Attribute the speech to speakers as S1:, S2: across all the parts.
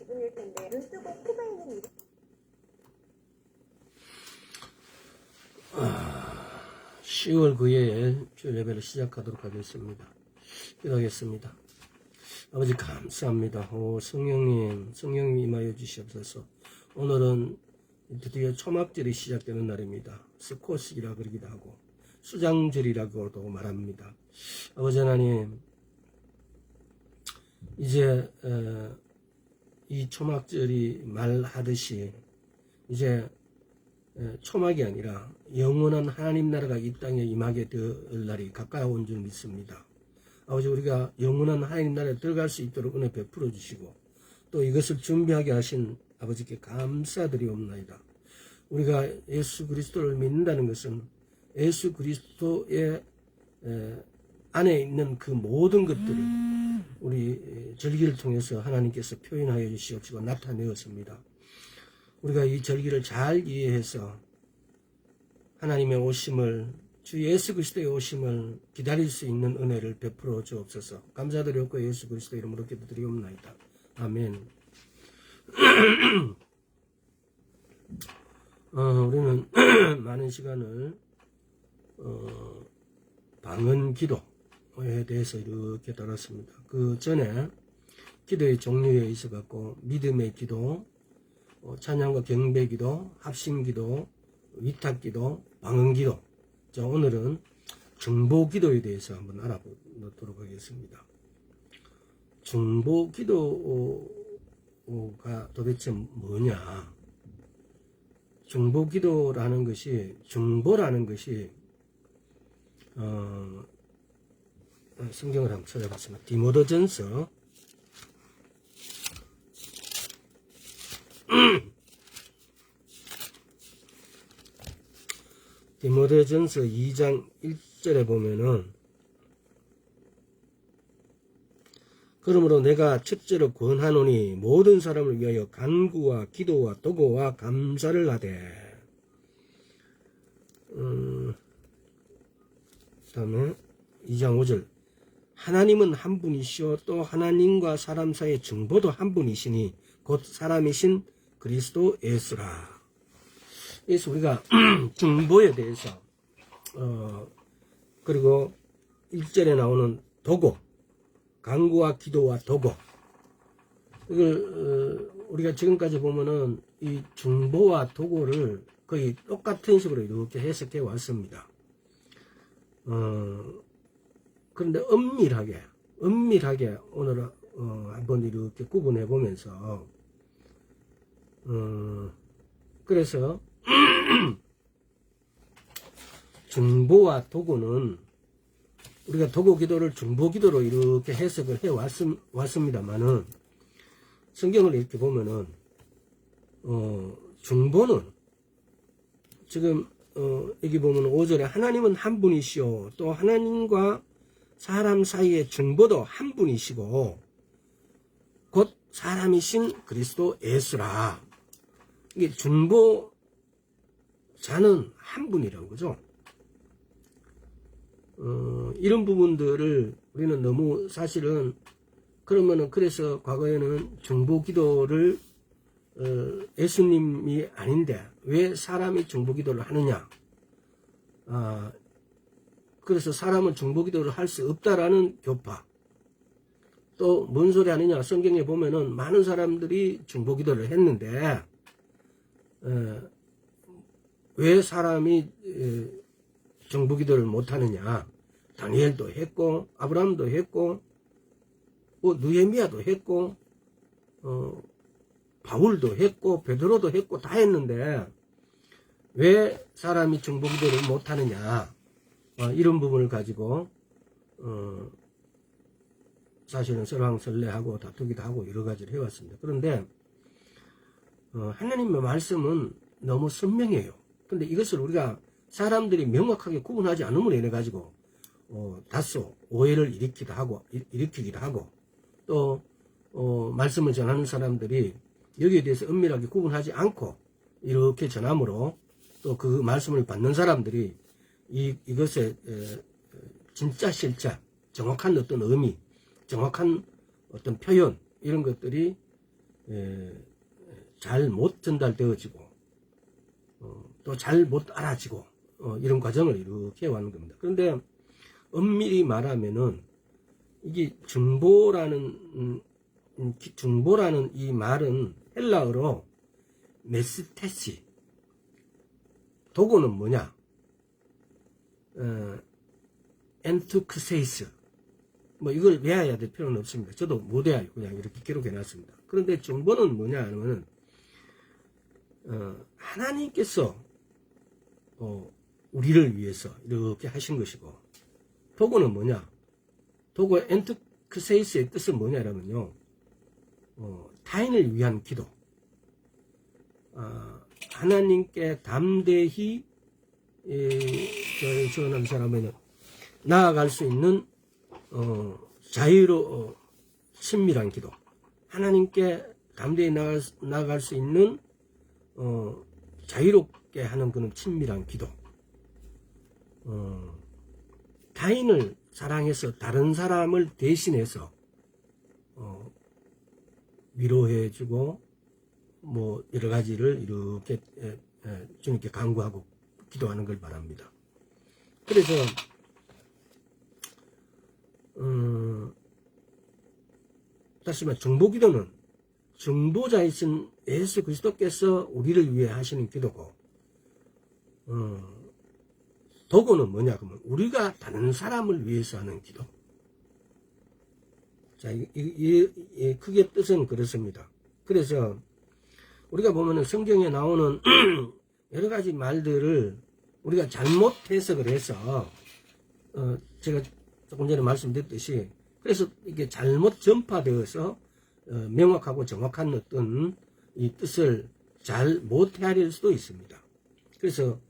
S1: 기분일 텐데 눈 뜨고 코가 있는 일.
S2: 10월 9일 주일 예배를 시작하도록 하겠습니다. 기도하겠습니다. 아버지 감사합니다. 성령님 임하여 주시옵소서. 오늘은 드디어 초막절이 시작되는 날입니다. 스코식이라 그러기도 하고 수장절이라고도 말합니다. 아버지 하나님, 이제 이 초막절이 말하듯이 이제 초막이 아니라 영원한 하나님 나라가 이 땅에 임하게 될 날이 가까워온 줄 믿습니다. 아버지, 우리가 영원한 하나님 나라에 들어갈 수 있도록 은혜 베풀어 주시고 또 이것을 준비하게 하신 아버지께 감사드리옵나이다. 우리가 예수 그리스도를 믿는다는 것은 예수 그리스도의 안에 있는 그 모든 것들이 우리 절기를 통해서 하나님께서 표현하여 주시옵시고 나타내었습니다. 우리가 이 절기를 잘 이해해서 하나님의 오심을, 주 예수 그리스도의 오심을 기다릴 수 있는 은혜를 베풀어 주옵소서. 감사드렸고 예수 그리스도 이름으로 기도드리옵나이다. 아멘. 우리는 많은 시간을 방언 기도에 대해서 이렇게 다뤘습니다. 그 전에 기도의 종류에 있어 갖고 믿음의 기도, 찬양과 경배 기도, 합심 기도, 위탁 기도, 방언 기도. 자, 오늘은 중보 기도에 대해서 한번 알아보도록 하겠습니다. 중보 기도가 도대체 뭐냐? 중보 기도라는 것이, 중보라는 것이 성경을 한번 찾아봤습니다. 디모데전서 디모데전서 2장 1절에 보면은, 그러므로 내가 첫째로 권하노니 모든 사람을 위하여 간구와 기도와 도고와 감사를 하되. 다음에 2장 5절, 하나님은 한 분이시오 또 하나님과 사람 사이의 중보도 한 분이시니 곧 사람이신 그리스도 예수라. 그래서 우리가 중보에 대해서 그리고 1절에 나오는 도고, 간구와 기도와 도고, 이걸 우리가 지금까지 보면은 이 중보와 도고를 거의 똑같은 식으로 이렇게 해석해 왔습니다. 그런데 엄밀하게 오늘 한번 이렇게 구분해 보면서 그래서 중보와 도고는 우리가 도고 기도를 중보 기도로 이렇게 해석을 해 왔습니다만은, 성경을 이렇게 보면은 중보는 지금 여기 보면 5절에 하나님은 한 분이시오 또 하나님과 사람 사이의 중보도 한 분이시고 곧 사람이신 그리스도 예수라. 이게 중보자는 한 분이라는 거죠. 이런 부분들을 우리는 너무 사실은, 그러면은 그래서 과거에는 중보 기도를 예수님이 아닌데 왜 사람이 중보 기도를 하느냐? 그래서 사람은 중보 기도를 할 수 없다라는 교파. 또 뭔 소리 하느냐? 성경에 보면은 많은 사람들이 중보 기도를 했는데 왜 사람이 중보 기도를 못 하느냐? 다니엘도 했고 아브라함도 했고 느헤미야도 했고 바울도 했고 베드로도 했고 다 했는데 왜 사람이 중보 기도를 못 하느냐? 이런 부분을 가지고 사실은 설왕설래하고 다투기도 하고 여러 가지를 해왔습니다. 그런데 하나님의 말씀은 너무 선명해요. 근데 이것을 우리가 사람들이 명확하게 구분하지 않음으로 인해 가지고 다소 오해를 일으키기도 하고 또 말씀을 전하는 사람들이 여기에 대해서 은밀하게 구분하지 않고 이렇게 전함으로 또 그 말씀을 받는 사람들이 이것의 진짜 실제 정확한 어떤 의미, 정확한 어떤 표현, 이런 것들이 잘 못 전달되어지고 또 잘 못 알아지고 이런 과정을 이렇게 해왔는 겁니다. 그런데 엄밀히 말하면은 이게 중보라는 이 말은 헬라어로 메스테시, 도고는 뭐냐? 엔투크세이스. 뭐 이걸 외워야 될 필요는 없습니다. 저도 못 외워요. 그냥 이렇게 기록해 놨습니다. 그런데 중보는 뭐냐 하면은 하나님께서 우리를 위해서 이렇게 하신 것이고, 도고는 뭐냐? 도고 엔투크세이스의 뜻은 뭐냐라면요, 타인을 위한 기도, 하나님께 담대히 전하는 사람에는 나아갈 수 있는 자유로 친밀한 기도, 하나님께 담대히 나아갈 수 있는 자유롭게 하는 그런 친밀한 기도, 타인을 사랑해서 다른 사람을 대신해서 위로해주고 뭐 여러 가지를 이렇게 주님께 간구하고 기도하는 걸 말합니다. 그래서 다시 말해 중보기도는 중보자이신 예수 그리스도께서 우리를 위해 하시는 기도고, 도고는 뭐냐 그러면 우리가 다른 사람을 위해서 하는 기도. 자, 크게 뜻은 그렇습니다. 그래서 우리가 보면은 성경에 나오는 여러 가지 말들을 우리가 잘못 해석을 해서 제가 조금 전에 말씀드렸듯이, 그래서 이게 잘못 전파되어서 명확하고 정확한 어떤 이 뜻을 잘 못 헤아릴 수도 있습니다. 그래서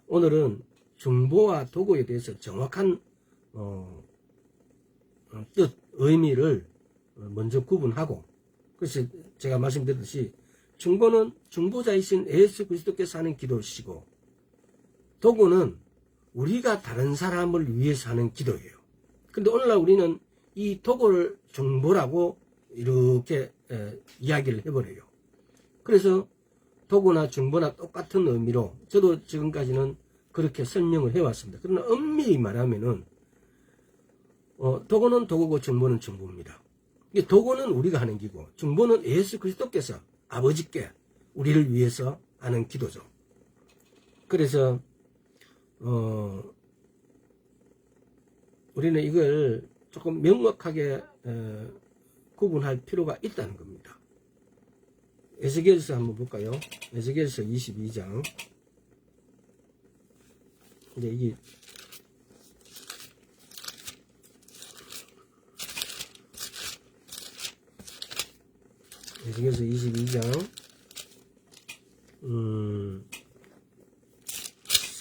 S2: 오늘은 중보와 도고에 대해서 정확한 뜻, 의미를 먼저 구분하고, 그래서 제가 말씀드렸듯이 중보는 중보자이신 예수 그리스도께서 하는 기도시고, 도고는 우리가 다른 사람을 위해서 하는 기도예요. 근데 오늘날 우리는 이 도고를 중보라고 이렇게 이야기를 해버려요. 그래서 도고나 중보나 똑같은 의미로 저도 지금까지는 그렇게 설명을 해왔습니다. 그러나 엄밀히 말하면은 도고는 도고고 중보는 중보입니다. 도고는 우리가 하는 기고, 중보는 예수 그리스도께서 아버지께 우리를 위해서 하는 기도죠. 그래서 우리는 이걸 조금 명확하게 구분할 필요가 있다는 겁니다. 에스겔서 한번 볼까요? 에스겔서 22장. 이제 이게 에스겔서 22장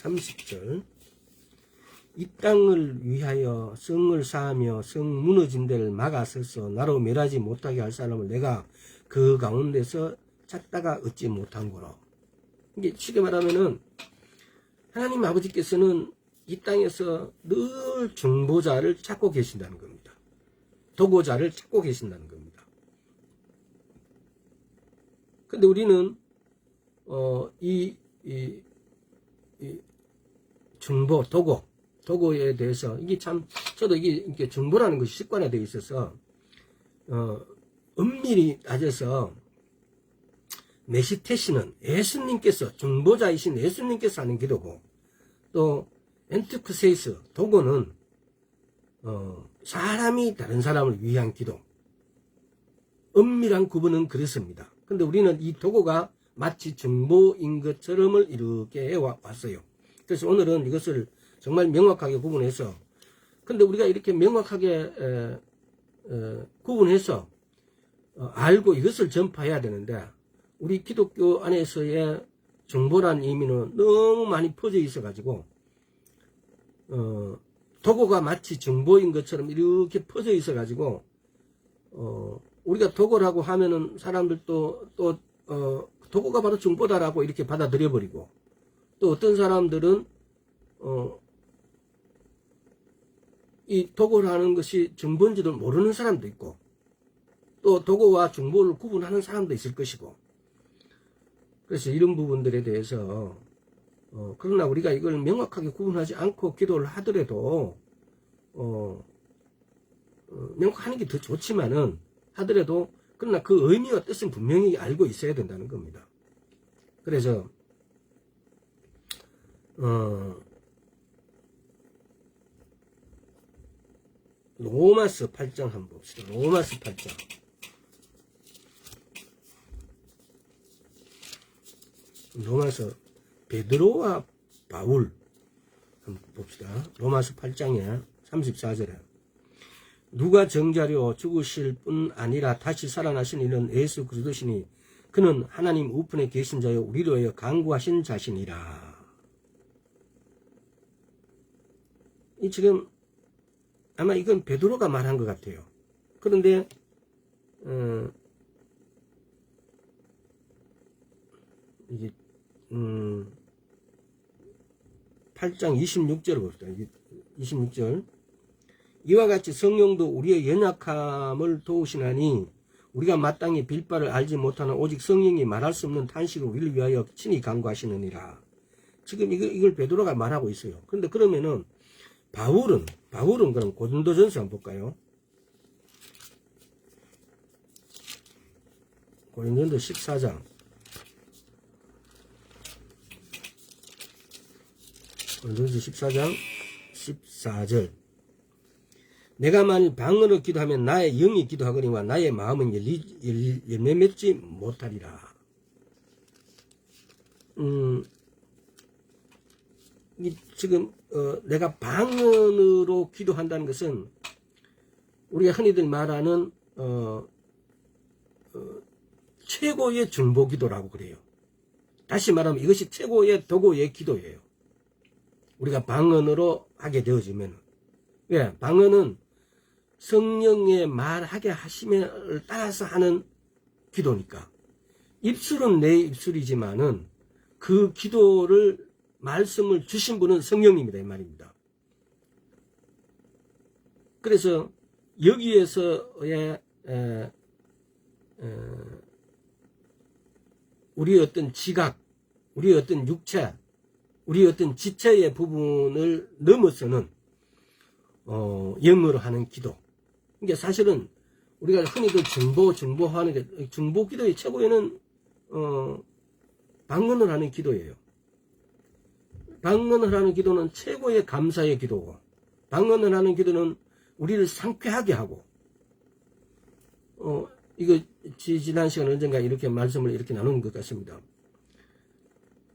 S2: 30절. 이 땅을 위하여 성을 쌓으며 성 무너진 데를 막아서서 나로 멸하지 못하게 할 사람을 내가 그 가운데서 찾다가 얻지 못한 거로. 이게 쉽게 말하면은 하나님 아버지께서는 이 땅에서 늘 중보자를 찾고 계신다는 겁니다. 도고자를 찾고 계신다는 겁니다. 근데 우리는 이 중보, 도고에 대해서 이게 참 저도 이게 중보라는 것이 습관화되어 있어서 엄밀히 따져서 메시테시는 예수님께서, 중보자이신 예수님께서 하는 기도고, 또 엔투크세이스, 도고는 사람이 다른 사람을 위한 기도. 엄밀한 구분은 그렇습니다. 근데 우리는 이 도고가 마치 중보인 것처럼을 이렇게 해왔어요. 그래서 오늘은 이것을 정말 명확하게 구분해서, 근데 우리가 이렇게 명확하게 구분해서 알고 이것을 전파해야 되는데, 우리 기독교 안에서의 중보라는 의미는 너무 많이 퍼져 있어 가지고 도고가 마치 중보인 것처럼 이렇게 퍼져 있어 가지고 우리가 도고라고 하면은 사람들도 또 도고가 바로 중보다라고 이렇게 받아들여 버리고, 또 어떤 사람들은 이 도고라는 것이 중보인지도 모르는 사람도 있고, 또 도구와 중보를 구분하는 사람도 있을 것이고. 그래서 이런 부분들에 대해서 그러나 우리가 이걸 명확하게 구분하지 않고 기도를 하더라도 명확하는 게 더 좋지만은 하더라도 그러나 그 의미와 뜻은 분명히 알고 있어야 된다는 겁니다. 그래서 로마서 8장 한번 봅시다. 로마서 8장. 로마서 베드로와 바울 한번 봅시다. 로마서 8장에 34절에 누가 정자려 죽으실 뿐 아니라 다시 살아나신 이는 예수 그리스도시니 그는 하나님 우편에 계신 자여 우리로 하여 간구하신 자신이라. 이 지금 아마 이건 베드로가 말한 것 같아요. 그런데 이게 8장 26절을 봅시다. 26절 이와 같이 성령도 우리의 연약함을 도우시나니 우리가 마땅히 빌 바를 알지 못하는 오직 성령이 말할 수 없는 탄식을 우리를 위하여 친히 간구하시느니라. 지금 이걸 베드로가 말하고 있어요. 그런데 그러면은 바울은 그럼 고린도전서 한번 볼까요? 고린도전서 14장. 고린도전서 14장 14절. 내가 만일 방언으로 기도하면 나의 영이 기도하거니와 나의 마음은 열매 맺지 못하리라. 지금 내가 방언으로 기도한다는 것은 우리가 흔히들 말하는 최고의 중보기도라고 그래요. 다시 말하면 이것이 최고의 도구의 기도예요. 우리가 방언으로 하게 되어지면. 왜? 방언은 성령의 말하게 하심을 따라서 하는 기도니까. 입술은 내 입술이지만은 그 기도를 말씀을 주신 분은 성령님이다 이 말입니다. 그래서 여기에서의 우리의 어떤 지각, 우리의 어떤 육체, 우리의 어떤 지체의 부분을 넘어서는 영어로 하는 기도. 이게 사실은 우리가 흔히들 중보하는 게 중보 기도의 최고에는 방언을 하는 기도예요. 방언을 하는 기도는 최고의 감사의 기도고, 방언을 하는 기도는 우리를 상쾌하게 하고, 이거 지난 시간 언젠가 이렇게 말씀을 이렇게 나눈 것 같습니다.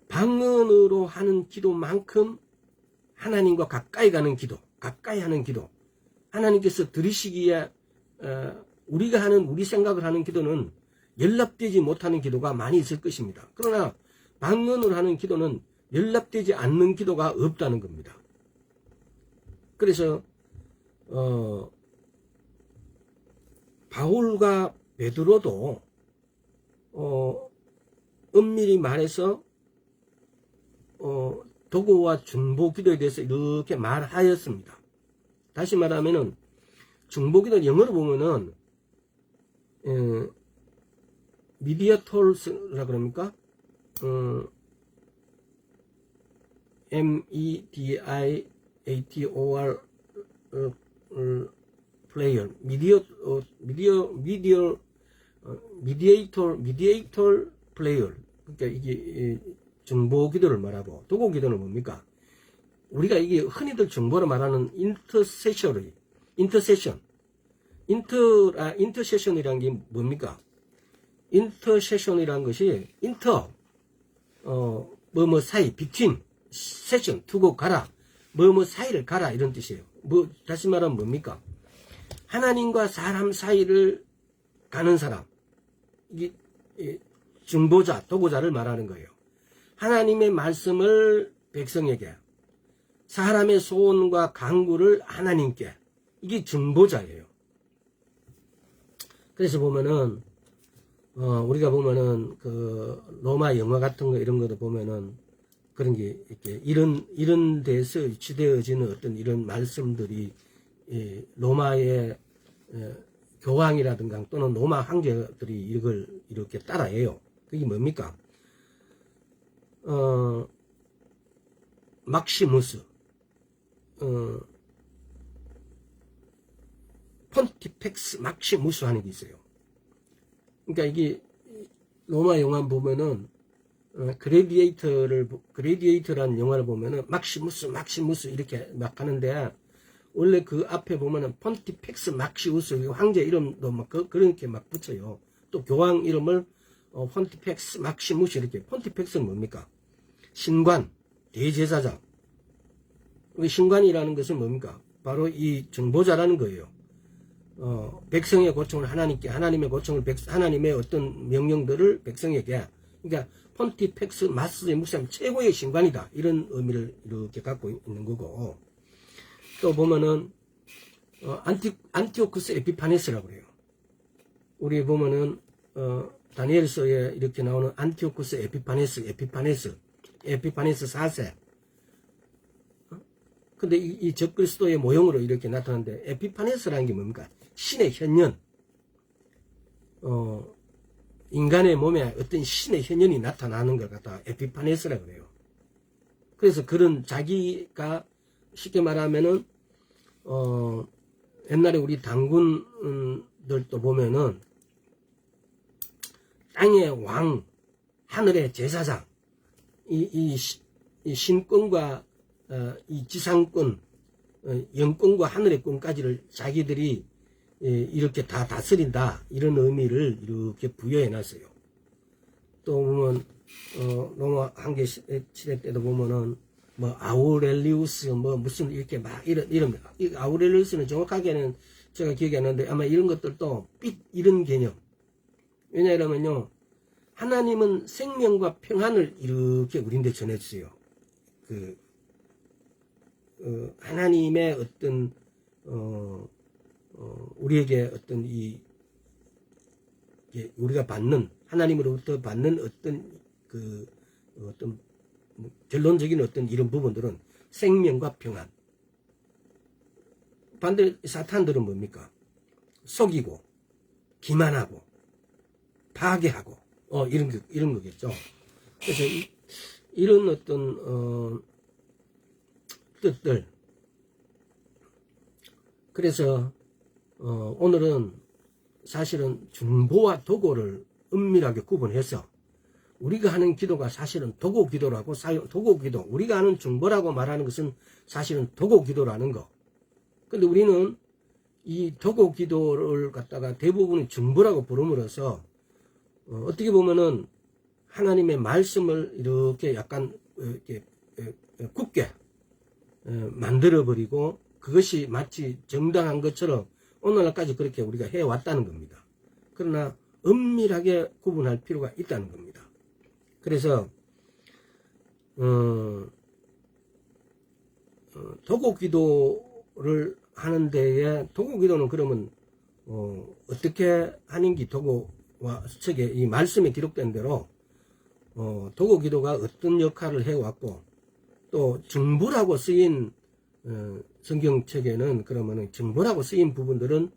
S2: 방언으로 하는 기도만큼 하나님과 가까이 가는 기도, 가까이 하는 기도, 하나님께서 들으시기에 우리가 하는 우리 생각을 하는 기도는 연락되지 못하는 기도가 많이 있을 것입니다. 그러나 방언으로 하는 기도는 연락되지 않는 기도가 없다는 겁니다. 그래서 바울과 베드로도 엄밀히 말해서 도구와 중보 기도에 대해서 이렇게 말하였습니다. 다시 말하면은 중보 기도 영어로 보면은 미디어톨스라 그럽니까? mediator player, mediator player. 그러니까 이게 중보 기도를 말하고, 도구 기도는 뭡니까? 우리가 이게 흔히들 중보로 말하는 인터세션이라는 게 뭡니까? 인터세션이라는 것이 뭐뭐 사이, between, 세션, 두고 가라, 뭐뭐 사이를 가라 이런 뜻이에요. 다시 말하면 뭡니까? 하나님과 사람 사이를 가는 사람, 이게 중보자, 도구자를 말하는 거예요. 하나님의 말씀을 백성에게, 사람의 소원과 간구를 하나님께, 이게 중보자예요. 그래서 보면은 우리가 보면은 그 로마 영화 같은 거 이런 것도 보면은 그런 게 이렇게 이런 데서 유치되어지는 어떤 이런 말씀들이 로마의 교황이라든가 또는 로마 황제들이 이걸 이렇게 따라해요. 그게 뭡니까? 막시무스, 폰티펙스 막시무스 하는 게 있어요. 그러니까 이게 로마 영화 보면은 그레디에이터라는 영화를 보면은 막시무스 이렇게 막 하는데, 원래 그 앞에 보면은 폰티펙스 막시우스 황제 이름도 막 그렇게 막 붙여요. 또 교황 이름을 폰티펙스 막시무스 이렇게. 폰티펙스는 뭡니까? 신관, 대제사장. 신관이라는 것은 뭡니까? 바로 이 정보자라는 거예요. 백성의 고청을 하나님의 고청을 하나님의 어떤 명령들을 백성에게, 그러니까 폰티펙스 마스의 묵상 최고의 신관이다, 이런 의미를 이렇게 갖고 있는 거고, 또 보면은 안티오쿠스 에피파네스라고 그래요. 우리 보면은 다니엘서에 이렇게 나오는 안티오쿠스 에피파네스 4세. 근데 이 적그리스도의 모형으로 이렇게 나타나는데, 에피파네스라는 게 뭡니까? 신의 현년. 인간의 몸에 어떤 신의 현년이 나타나는 걸 갖다가 에피파네스라고 그래요. 그래서 그런 자기가 쉽게 말하면은 옛날에 우리 당군들도 보면은 땅의 왕, 하늘의 제사장, 이 신권과 이 지상권, 영권과 하늘의 권까지를 자기들이 이렇게 다 다스린다, 이런 의미를 이렇게 부여해 놨어요. 또 보면 로마 황제 시대 때도 보면은 뭐 아우렐리우스 뭐 무슨 이렇게 막 이런 아우렐리우스는 정확하게는 제가 기억이 안 나는데, 아마 이런 것들도 이런 개념. 왜냐하면요, 하나님은 생명과 평안을 이렇게 우리한테 전해주세요. 하나님의 어떤 우리에게 어떤 우리가 받는, 하나님으로부터 받는 어떤 어떤 결론적인 어떤 이런 부분들은 생명과 평안. 반대로 사탄들은 뭡니까? 속이고, 기만하고, 파괴하고, 이런 거겠죠. 그래서 이런 어떤 뜻들. 그래서 오늘은 사실은 중보와 도고를 은밀하게 구분해서, 우리가 하는 기도가 사실은 도고 기도라고, 도고 기도, 우리가 하는 중보라고 말하는 것은 사실은 도고 기도라는 거. 근데 우리는 이 도고 기도를 갖다가 대부분이 중보라고 부름으로써 어떻게 보면은 하나님의 말씀을 이렇게 약간 이렇게 굳게 만들어버리고, 그것이 마치 정당한 것처럼 오늘날까지 그렇게 우리가 해왔다는 겁니다. 그러나 은밀하게 구분할 필요가 있다는 겁니다. 그래서 도고 기도를 하는 데에, 도고 기도는 그러면 어떻게 하는 게, 도고와 책에 이 말씀에 기록된 대로 도고 기도가 어떤 역할을 해왔고, 또 중보라고 쓰인 성경책에는 그러면은 중보라고 쓰인 부분들은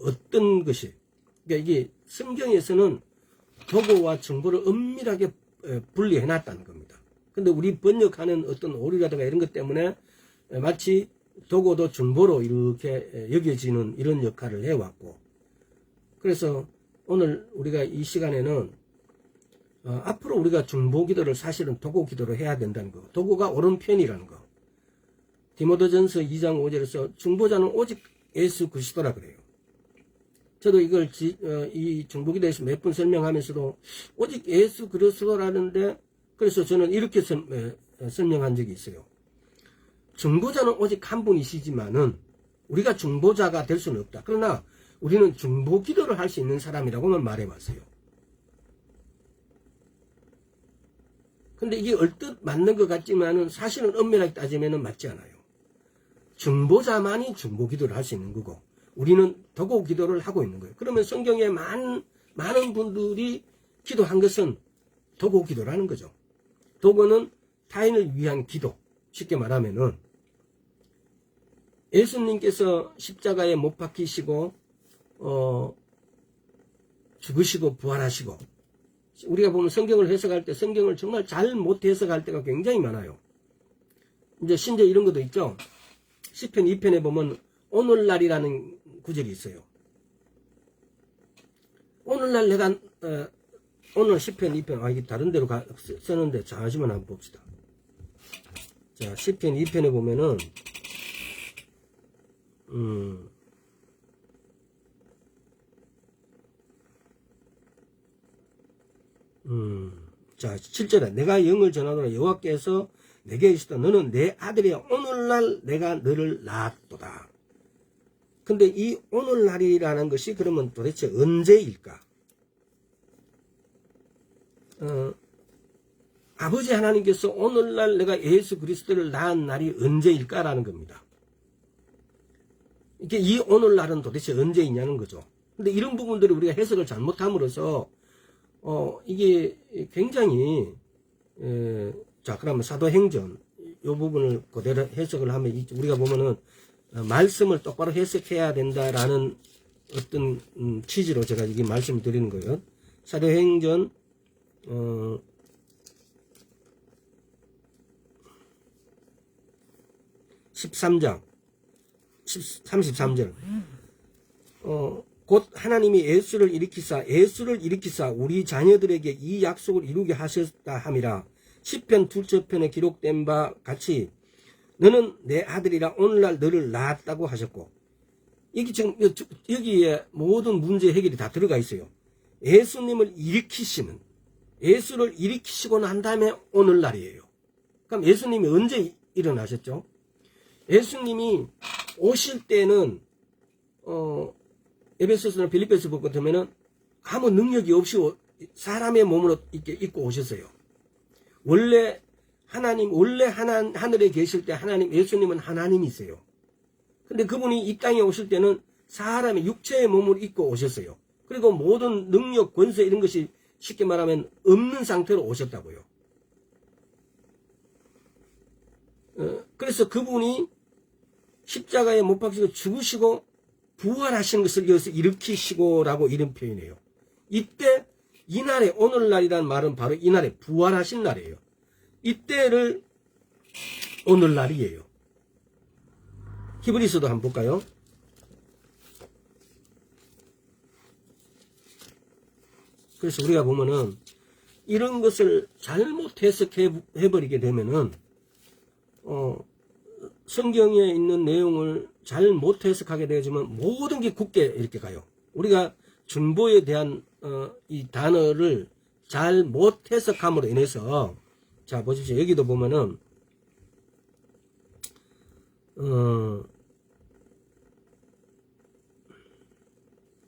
S2: 어떤 것이, 그러니까 이게 성경에서는 도고와 중보를 은밀하게 분리해 놨다는 겁니다. 근데 우리 번역하는 어떤 오류라든가 이런 것 때문에 마치 도고도 중보로 이렇게 여겨지는 이런 역할을 해왔고, 그래서 오늘 우리가 이 시간에는 앞으로 우리가 중보 기도를 사실은 도고 기도로 해야 된다는 거, 도고가 옳은 편이라는 거. 디모데전서 2장 5절에서 중보자는 오직 예수 그리스도라 그래요. 저도 이걸 이 중보 기도에서 몇 번 설명하면서도 오직 예수 그리스도라는데, 그래서 저는 이렇게 설명한 적이 있어요. 중보자는 오직 한 분이시지만은 우리가 중보자가 될 수는 없다. 그러나 우리는 중보 기도를 할 수 있는 사람이라고만 말해봤어요. 근데 이게 얼뜻 맞는 것 같지만은 사실은 엄밀하게 따지면은 맞지 않아요. 중보자만이 중보 기도를 할 수 있는 거고, 우리는 도고 기도를 하고 있는 거예요. 그러면 성경에 많은 분들이 기도한 것은 도고 기도라는 거죠. 도고는 타인을 위한 기도. 쉽게 말하면은 예수님께서 십자가에 못 박히시고 죽으시고 부활하시고, 우리가 보면 성경을 해석할 때 성경을 정말 잘 못 해석할 때가 굉장히 많아요. 이제 심지어 이런 것도 있죠. 시편 2편에 보면 오늘날이라는 구절이 있어요. 오늘날 내가 오늘 시편 2편, 이게 다른 데로 쓰는데 잠시만 한번 봅시다. 자, 시편 2편에 보면은 자, 7절에 내가 영을 전하노라 여호와께서 내게 이르시다 너는 내 아들이야 오늘날 내가 너를 낳았도다. 근데 이 오늘날이라는 것이 그러면 도대체 언제일까? 아버지 하나님께서 오늘날 내가 예수 그리스도를 낳은 날이 언제일까라는 겁니다. 이게 이 오늘날은 도대체 언제이냐는 거죠. 근데 이런 부분들이 우리가 해석을 잘못함으로써 이게 굉장히 자, 그러면 사도행전 이 부분을 그대로 해석을 하면 우리가 보면은 말씀을 똑바로 해석해야 된다라는 어떤 취지로 제가 이게 말씀을 드리는 거예요. 사도행전 13장 33절 곧 하나님이 예수를 일으키사 우리 자녀들에게 이 약속을 이루게 하셨다 함이라. 시편 2편에 기록된 바 같이 너는 내 아들이라 오늘날 너를 낳았다고 하셨고, 이게 지금 여기에 모든 문제 해결이 다 들어가 있어요. 예수님을 일으키시는, 예수를 일으키시고 난 다음에 오늘날이에요. 그럼 예수님이 언제 일어나셨죠? 예수님이 오실 때는 에베소서나 빌립보서 볼 것 같으면은 아무 능력이 없이 사람의 몸으로 이렇게 입고 오셨어요. 원래 하늘에 계실 때 하나님, 예수님은 하나님이세요. 근데 그분이 이 땅에 오실 때는 사람의 육체의 몸을 입고 오셨어요. 그리고 모든 능력, 권세 이런 것이 쉽게 말하면 없는 상태로 오셨다고요. 그래서 그분이 십자가에 못 박히고 죽으시고 부활하신 것을 여기서 일으키시고라고 이런 표현이에요. 이때 이날에 오늘날이라는 말은 바로 이날에 부활하신 날이에요. 이때를 오늘날이에요. 히브리서도 한번 볼까요? 그래서 우리가 보면은 이런 것을 잘못 해석해버리게 되면은 성경에 있는 내용을 잘못 해석하게 되지만 모든 게 굳게 이렇게 가요. 우리가 중보에 대한 이 단어를 잘못 해석함으로 인해서, 자 보십시오. 여기도 보면은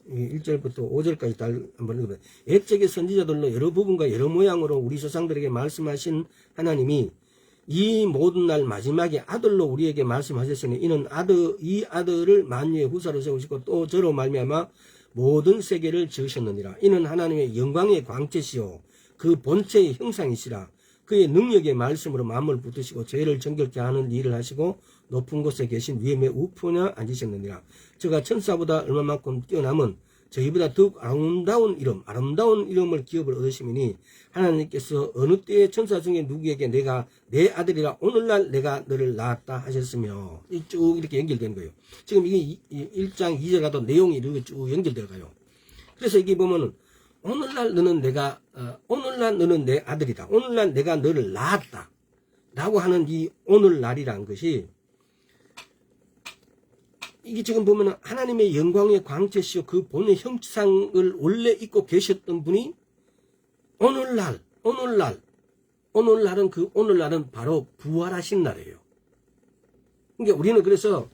S2: 1절부터 5절까지 한번 읽어봐요. 옛적의 선지자들로 여러 부분과 여러 모양으로 우리 조상들에게 말씀하신 하나님이 이 모든 날 마지막에 아들로 우리에게 말씀하셨으니 이는 이 아들을 만유의 후사로 세우시고 또 저로 말미암아 모든 세계를 지으셨느니라. 이는 하나님의 영광의 광채시요 그 본체의 형상이시라. 그의 능력의 말씀으로 만물을 붙드시고 죄를 정결케 하는 일을 하시고 높은 곳에 계신 위에 우편에 앉으셨느니라. 저가 천사보다 얼마만큼 뛰어남은 저희보다 더욱 아름다운 이름을 기업을 얻으시니 하나님께서 어느 때에 천사 중에 누구에게 내가 내 아들이라 오늘날 내가 너를 낳았다 하셨으며, 쭉 이렇게 연결되는 거예요. 지금 이게 1장 2절 가도 내용이 이렇게 쭉 연결되어가요. 그래서 이게 보면은 오늘날 너는 내 아들이다. 오늘날 내가 너를 낳았다. 라고 하는 이 오늘날이라는 것이, 이게 지금 보면은 하나님의 영광의 광채시요 그 본의 형상을 원래 입고 계셨던 분이 오늘날은 바로 부활하신 날이에요. 그러니까 우리는 그래서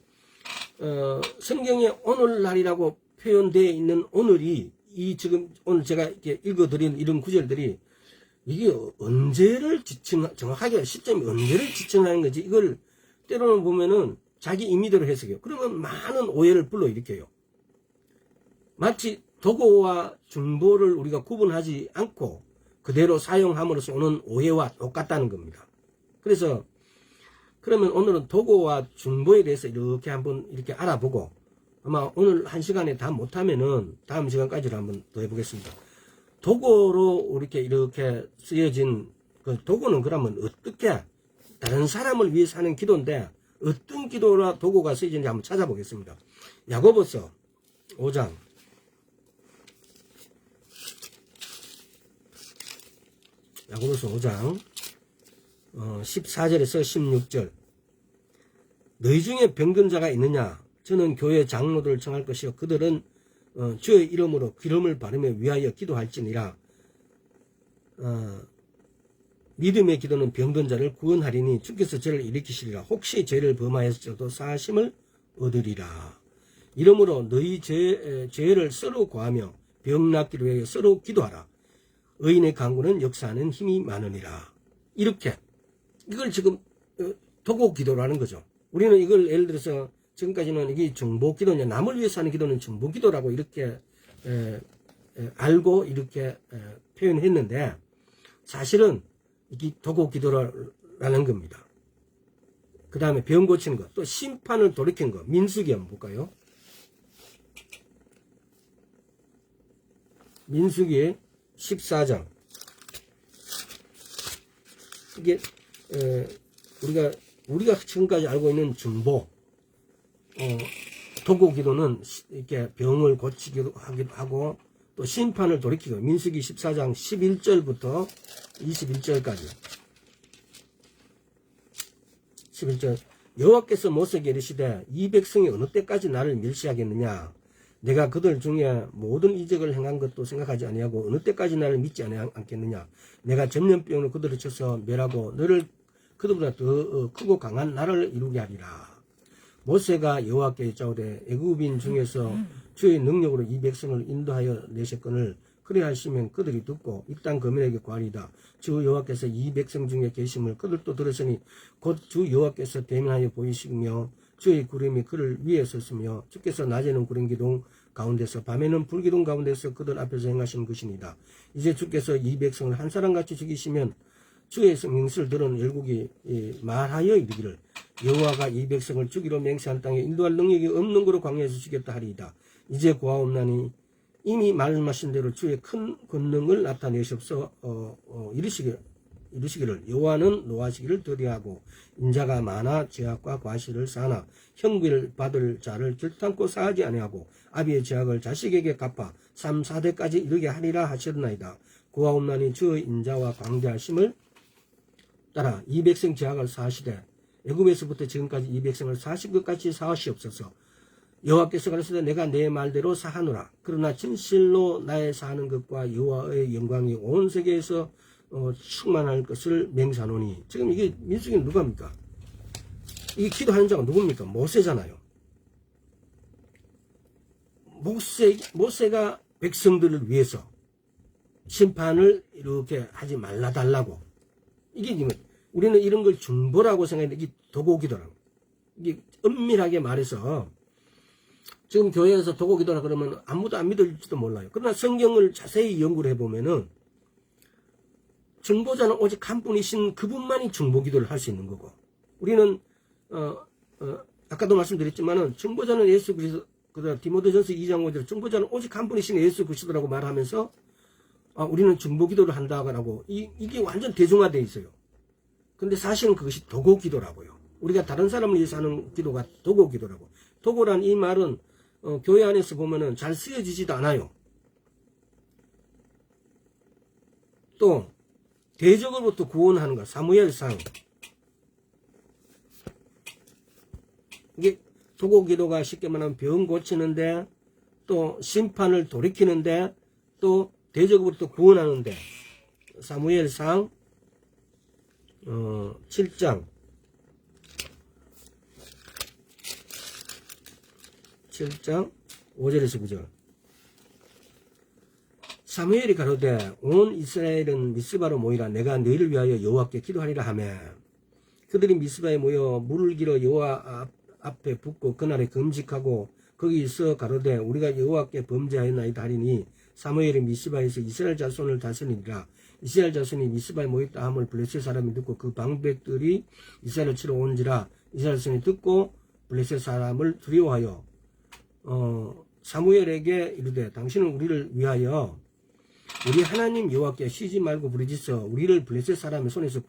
S2: 성경에 오늘날이라고 표현되어 있는 오늘이 지금 오늘 제가 이렇게 읽어드린 이런 구절들이 이게 언제를 정확하게 시점이 언제를 지칭하는 건지 이걸 때로는 보면은 자기 임의대로 해석해요. 그러면 많은 오해를 불러일으켜요. 마치 도고와 중보를 우리가 구분하지 않고 그대로 사용함으로써 오는 오해와 똑같다는 겁니다. 그래서 그러면 오늘은 도고와 중보에 대해서 이렇게 한번 이렇게 알아보고 아마 오늘 1시간에 다 못하면은 다음 시간까지를 한번 더 해보겠습니다. 도구로 이렇게 쓰여진 그 도구는 그러면 어떻게 다른 사람을 위해서 하는 기도인데 어떤 기도나 도구가 쓰여진지 한번 찾아보겠습니다. 야고보서 5장 야고보서 5장 14절에서 16절 너희 중에 병든 자가 있느냐 저는 교회 장로들을 청할 것이요 그들은 주의 이름으로 기름을 바르며 위하여 기도할지니라. 믿음의 기도는 병든 자를 구원하리니 주께서 저를 일으키시리라. 혹시 죄를 범하였어도 사하심을 얻으리라. 이러므로 너희 죄를 서로 고하며 병 낫기를 위하여 서로 기도하라. 의인의 간구는 역사하는 힘이 많으니라. 이렇게 이걸 지금 도구 기도라는 거죠. 우리는 이걸 예를 들어서 지금까지는 이게 중보 기도냐 남을 위해서 하는 기도는 중보 기도라고 이렇게 알고 이렇게 표현했는데 사실은 이게 도구 기도라는 겁니다. 그 다음에 병 고치는 것, 또 심판을 돌이킨 것, 민수기 한번 볼까요? 민수기 14장. 이게 우리가 지금까지 알고 있는 중보, 도구 기도는 이렇게 병을 고치기도 하기도 하고 또 심판을 돌이키고 민수기 14장 11절부터 21절까지 11절 여호와께서 모세에게 이르시되 이 백성이 어느 때까지 나를 멸시하겠느냐 내가 그들 중에 모든 이적을 행한 것도 생각하지 아니하고 어느 때까지 나를 믿지 않겠느냐 내가 전염병으로 그들을 쳐서 멸하고 너를 그들보다 더 크고 강한 나라를 이루게 하리라. 모세가 여호와께 여짜오되 애굽인 중에서 주의 능력으로 이 백성을 인도하여 내셨거늘 그래 하시면 그들이 듣고 이 땅 거민에게 구하리이다. 주 여호와께서 이 백성 중에 계심을 그들도 들었으니 곧 주 여호와께서 대면하여 보이시며 주의 구름이 그를 위에 섰으며 주께서 낮에는 구름 기둥 가운데서 밤에는 불 기둥 가운데서 그들 앞에서 행하시는 것입니다. 이제 주께서 이 백성을 한 사람같이 죽이시면 주의 명수를 들은 열국이 말하여 이르기를 여호와가 이 백성을 죽이러 맹세한 땅에 인도할 능력이 없는 거로 광야에서 죽였다 하리이다. 이제 고하옵나니 이미 말씀하신 대로 주의 큰 권능을 나타내시옵소서. 이르시기를 여호와는 노하시기를 더디하고 인자가 많아 죄악과 과실을 사하나 형벌을 받을 자를 결탄코 사하지 아니하고 아비의 죄악을 자식에게 갚아 3, 4대까지 이르게 하리라 하셨나이다. 고하옵나니 주의 인자와 광대하심을 따라 이 백성 죄악을 사하시되 애굽에서부터 지금까지 이 백성을 사하신 것 같이 사하시옵소서. 여호와께서 가라사대 내가 내 말대로 사하노라. 그러나 진실로 나의 사하는 것과 여호와의 영광이 온 세계에서 충만할 것을 맹세하노니. 지금 이게 민수기는 누가입니까? 이게 기도하는 자가 누굽니까? 모세잖아요. 모세가 백성들을 위해서 심판을 이렇게 하지 말라 달라고. 이게 지금 우리는 이런 걸 중보라고 생각했는데 이게 도구기도라고. 이게 엄밀하게 말해서 지금 교회에서 도구기도라 그러면 아무도 안 믿을지도 몰라요. 그러나 성경을 자세히 연구를 해보면은 중보자는 오직 한 분이신 그분만이 중보기도를 할 수 있는 거고 우리는 아까도 말씀드렸지만은 중보자는 예수 그리스도 디모데전서 2장 5절 중보자는 오직 한 분이신 예수 그리스도라고 말하면서 우리는 중보기도를 한다고 이게 완전 대중화되어 있어요. 근데 사실은 그것이 도구기도라고요. 우리가 다른 사람을 위해서 하는 기도가 도구기도라고. 도구란 이 말은 교회 안에서 보면은 잘 쓰여지지도 않아요. 또 대적으로부터 구원하는 것, 사무엘상. 이게 도구기도가 쉽게 말하면 병 고치는데 또 심판을 돌이키는데 또 대적으로부터 구원하는데 사무엘상 7장 5절에서 9절 사무엘이 가로되 온 이스라엘은 미스바로 모이라 내가 너희를 위하여 여호와께 기도하리라 하며 그들이 미스바에 모여 물을 길어 여호와 앞에 붓고 그날에 금식하고 거기서 가로되 우리가 여호와께 범죄하였나이다 하리니 사무엘이 미스바에서 이스라엘 자손을 다스리니라. 이스라엘 자손이 미스바에 모였다 함을 블레셋 사람이 듣고 그 방백들이 이스라엘을 치러 온지라 이스라엘 자손이 듣고 블레셋 사람을 두려워하여 사무엘에게 이르되 당신은 우리를 위하여 우리 하나님 여호와께 쉬지 말고 부르짖어 우리를 블레셋 사람의 손에서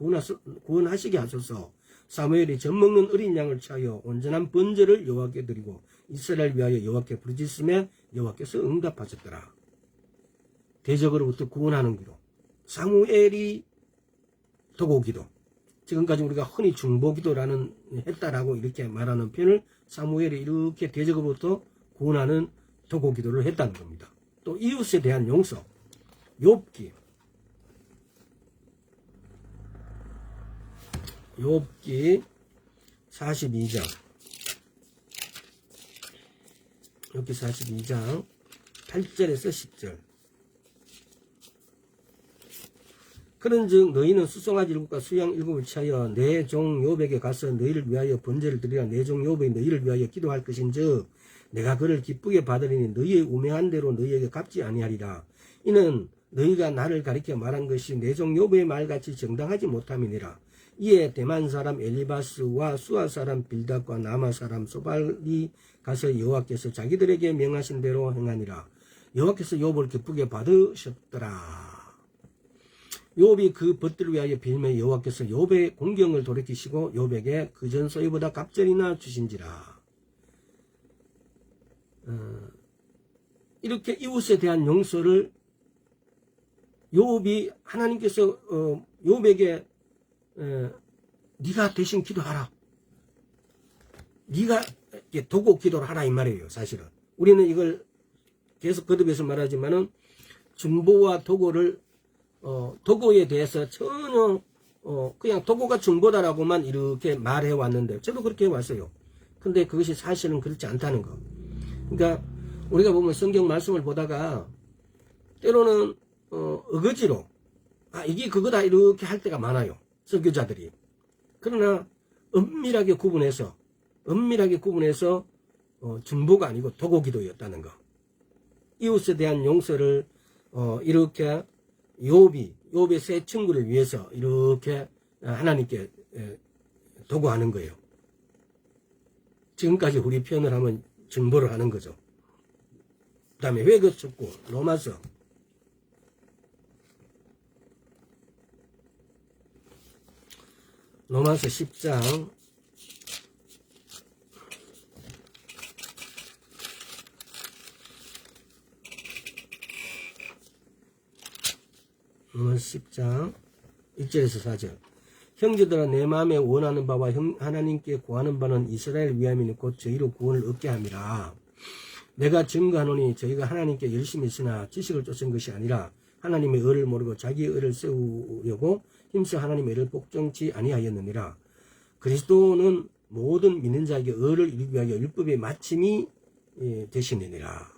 S2: 구원하시게 하소서. 사무엘이 젖 먹는 어린 양을 취하여 온전한 번제를 여호와께 드리고 이스라엘 위하여 여호와께 부르짖음에 여호와께서 응답하셨더라. 대적으로부터 구원하는 기도. 사무엘이 도고기도. 지금까지 우리가 흔히 중보기도라는 했다라고 이렇게 말하는 표현을 사무엘이 이렇게 대적으로부터 구원하는 도고기도를 했다는 겁니다. 또 이웃에 대한 용서. 욥기 42장 욥기 42장 8절에서 10절. 그런즉 너희는 수송아지 7과 수양 7을 취하여 내 종 욥에게 가서 너희를 위하여 번제를 드리라. 내 종 욥이 너희를 위하여 기도할 것인즉 내가 그를 기쁘게 받으리니 너희의 우매한 대로 너희에게 갚지 아니하리라. 이는 너희가 나를 가리켜 말한 것이 내 종 욥의 말같이 정당하지 못함이니라. 이에 대만 사람 엘리바스와 수아 사람 빌닷과 나마 사람 소발이 가서 여호와께서 자기들에게 명하신 대로 행하니라. 여호와께서 욥을 기쁘게 받으셨더라. 욥이 그 벗들을 위하여 빌매 여호와께서 욥의 공경을 돌이키시고 욥에게 그전 소유보다 갑절이나 주신지라. 이렇게 이웃에 대한 용서를 욥이 하나님께서 욥에게 네가 대신 기도하라. 네가 도고 기도를 하라 이 말이에요. 사실은 우리는 이걸 계속 거듭해서 말하지만은 중보와 도고를 도고에 대해서 전혀 그냥 도고가 중보다라고만 이렇게 말해 왔는데 저도 그렇게 해왔어요. 근데 그것이 사실은 그렇지 않다는 거. 그러니까 우리가 보면 성경 말씀을 보다가 때로는 어거지로 이게 그거다 이렇게 할 때가 많아요. 설교자들이. 그러나 엄밀하게 구분해서 중보가 아니고 도고기도였다는 거. 이웃에 대한 용서를 이렇게 욥의 세 친구를 위해서 이렇게 하나님께 도구하는 거예요. 지금까지 우리 표현을 하면 중보를 하는 거죠. 그 다음에 회개 촉구 로마서 10장 10장 1절에서 4절. 형제들아 내 마음에 원하는 바와 하나님께 구하는 바는 이스라엘 위함이니 곧 저희로 구원을 얻게 함이라. 내가 증거하노니 저희가 하나님께 열심히 있으나 지식을 쫓은 것이 아니라 하나님의 의를 모르고 자기의 의를 세우려고 힘써 하나님의 의를 복종치 아니하였느니라. 그리스도는 모든 믿는 자에게 의를 이루기 위하여 율법의 마침이 되시느니라.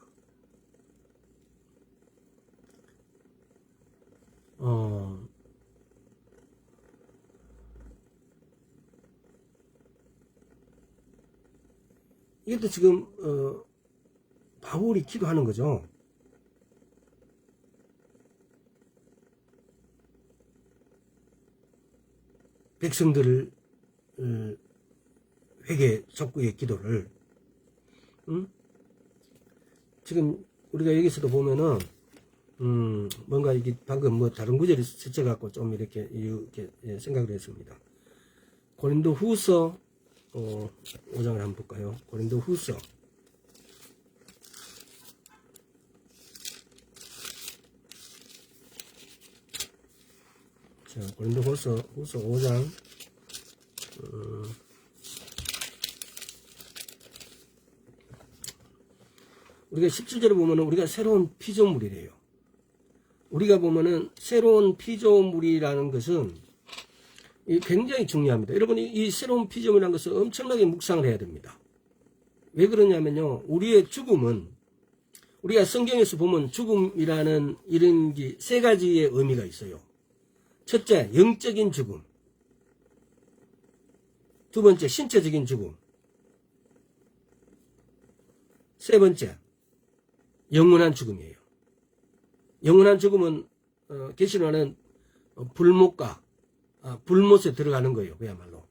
S2: 이것도 지금 바울이 기도하는 거죠. 백성들을 회개 촉구의 기도를 지금 우리가 여기서도 보면은 뭔가 이게 방금 뭐 다른 구절이 스쳐갖고 좀 이렇게 생각을 했습니다. 고린도 후서 5장을 한번 볼까요? 고린도 후서 자, 고린도 후서 5장 우리가 17절에 보면은 우리가 새로운 피조물이래요. 우리가 보면은 새로운 피조물이라는 것은 굉장히 중요합니다. 여러분 이 새로운 피조물이라는 것을 엄청나게 묵상을 해야 됩니다. 왜 그러냐면요. 우리의 죽음은 우리가 성경에서 보면 죽음이라는 이런 게 세 가지의 의미가 있어요. 첫째, 영적인 죽음. 두 번째, 신체적인 죽음. 세 번째, 영원한 죽음이에요. 영원한 죽음은 계시록에는 불못과 불못에 들어가는 거예요. 그야말로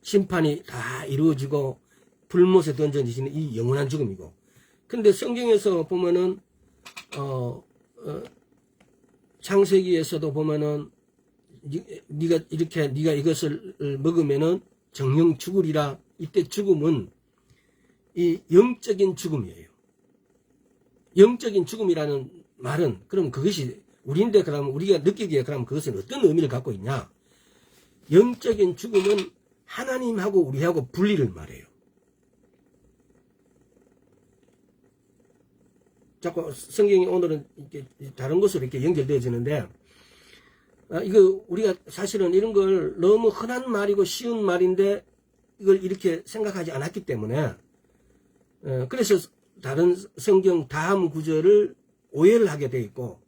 S2: 심판이 다 이루어지고 불못에 던져지는 이 영원한 죽음이고. 근데 성경에서 보면은 창세기에서도 보면은 네가 이것을 먹으면은 정령 죽으리라. 이때 죽음은 이 영적인 죽음이에요. 영적인 죽음이라는 말은 그럼 그것이 우리인데 그러면 우리가 느끼기에 그러면 그것은 어떤 의미를 갖고 있냐? 영적인 죽음은 하나님하고 우리하고 분리를 말해요. 자꾸 성경이 오늘은 이렇게 다른 것으로 이렇게 연결되어지는데, 이거 우리가 사실은 이런 걸 너무 흔한 말이고 쉬운 말인데 이걸 이렇게 생각하지 않았기 때문에, 그래서 다른 성경 다음 구절을 오해를 하게 돼 있고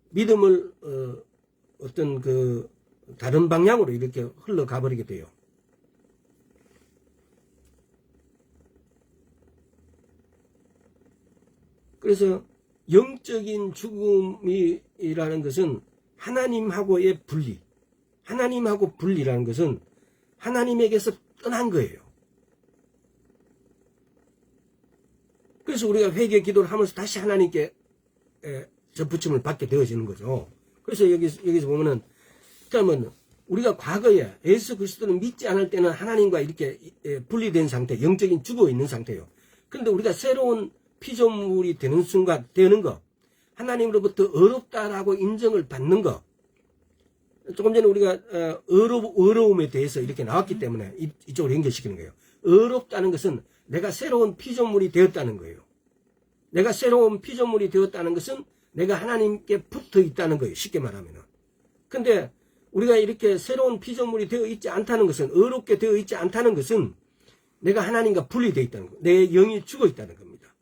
S2: 믿음을 어떤 그 다른 방향으로 이렇게 흘러가 버리게 돼요. 그래서 영적인 죽음이라는 것은 하나님하고의 분리, 하나님하고 분리라는 것은 하나님에게서 떠난 거예요. 그래서 우리가 회개 기도를 하면서 다시 하나님께 접붙임을 받게 되어지는 거죠. 그래서 여기서 보면은, 그러면 우리가 과거에 예수 그리스도를 믿지 않을 때는 하나님과 이렇게 분리된 상태, 영적인 죽어 있는 상태예요. 그런데 우리가 새로운 피조물이 되는 순간, 되는 거, 하나님으로부터 어렵다라고 인정을 받는 거, 조금 전에 우리가 어려움에 대해서 이렇게 나왔기 때문에 이쪽으로 연결시키는 거예요. 어렵다는 것은 내가 새로운 피조물이 되었다는 거예요. 내가 새로운 피조물이 되었다는 것은 내가 하나님께 붙어 있다는 거예요. 쉽게 말하면. 근데 우리가 이렇게 새로운 피조물이 되어 있지 않다는 것은, 어렵게 되어 있지 않다는 것은 내가 하나님과 분리되어 있다는 거예요. 내 영이 죽어 있다는 겁니다.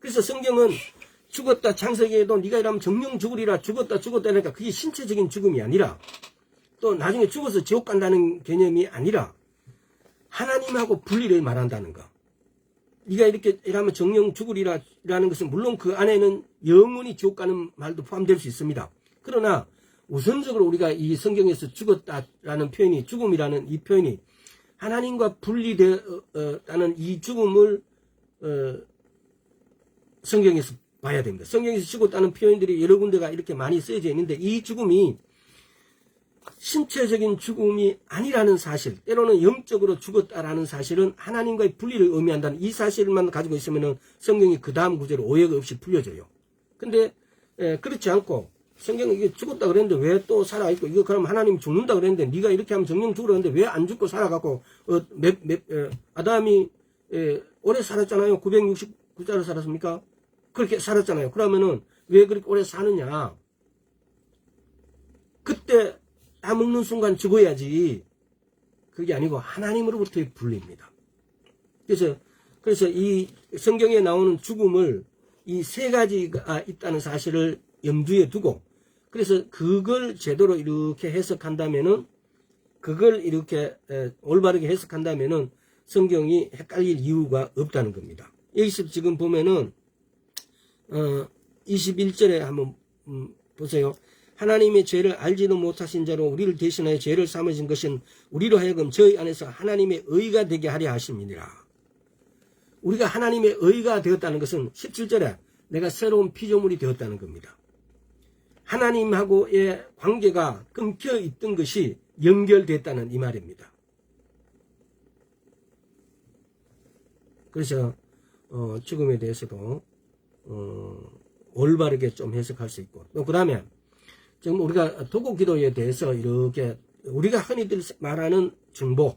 S2: 그래서 성경은 죽었다, 창세기에도 네가 이러면 정령 죽으리라, 죽었다 그러니까 그게 신체적인 죽음이 아니라, 또 나중에 죽어서 지옥 간다는 개념이 아니라 하나님하고 분리를 말한다는 거. 네가 이렇게 이러면 정령 죽으리라라는 것은 물론 그 안에는 영원히 지옥 가는 말도 포함될 수 있습니다. 그러나 우선적으로 우리가 이 성경에서 죽었다라는 표현이, 죽음이라는 이 표현이 하나님과 분리되었다는 이 죽음을 성경에서 봐야 됩니다. 성경에서 죽었다는 표현들이 여러 군데가 이렇게 많이 쓰여져 있는데, 이 죽음이 신체적인 죽음이 아니라는 사실, 때로는 영적으로 죽었다라는 사실은 하나님과의 분리를 의미한다는 이 사실만 가지고 있으면 성경이 그 다음 구절에 오해가 없이 풀려져요. 근데 그렇지 않고 성경은 이게 죽었다 그랬는데 왜 또 살아있고, 이거 그럼 하나님 죽는다 그랬는데 네가 이렇게 하면 정령 죽으라 했는데 왜 안 죽고 살아갖고, 아담이 오래 살았잖아요. 969자를 살았습니까? 그렇게 살았잖아요. 그러면은 왜 그렇게 오래 사느냐? 그때 다 먹는 순간 죽어야지. 그게 아니고 하나님으로부터의 분리입니다. 그래서 이 성경에 나오는 죽음을 이 세 가지가 있다는 사실을 염두에 두고, 그래서 그걸 제대로 이렇게 해석한다면은, 그걸 이렇게 올바르게 해석한다면은 성경이 헷갈릴 이유가 없다는 겁니다. 여기서 지금 보면은 21절에 한번 보세요. 하나님의 죄를 알지도 못하신 자로 우리를 대신하여 죄를 삼으신 것은 우리로 하여금 저희 안에서 하나님의 의가 되게 하려 하심이니라. 우리가 하나님의 의가 되었다는 것은 17절에 내가 새로운 피조물이 되었다는 겁니다. 하나님하고의 관계가 끊겨 있던 것이 연결됐다는 이 말입니다. 그래서 죽음에 대해서도 올바르게 좀 해석할 수 있고, 또 그 다음에 지금 우리가 도고 기도에 대해서 이렇게 우리가 흔히들 말하는 중보,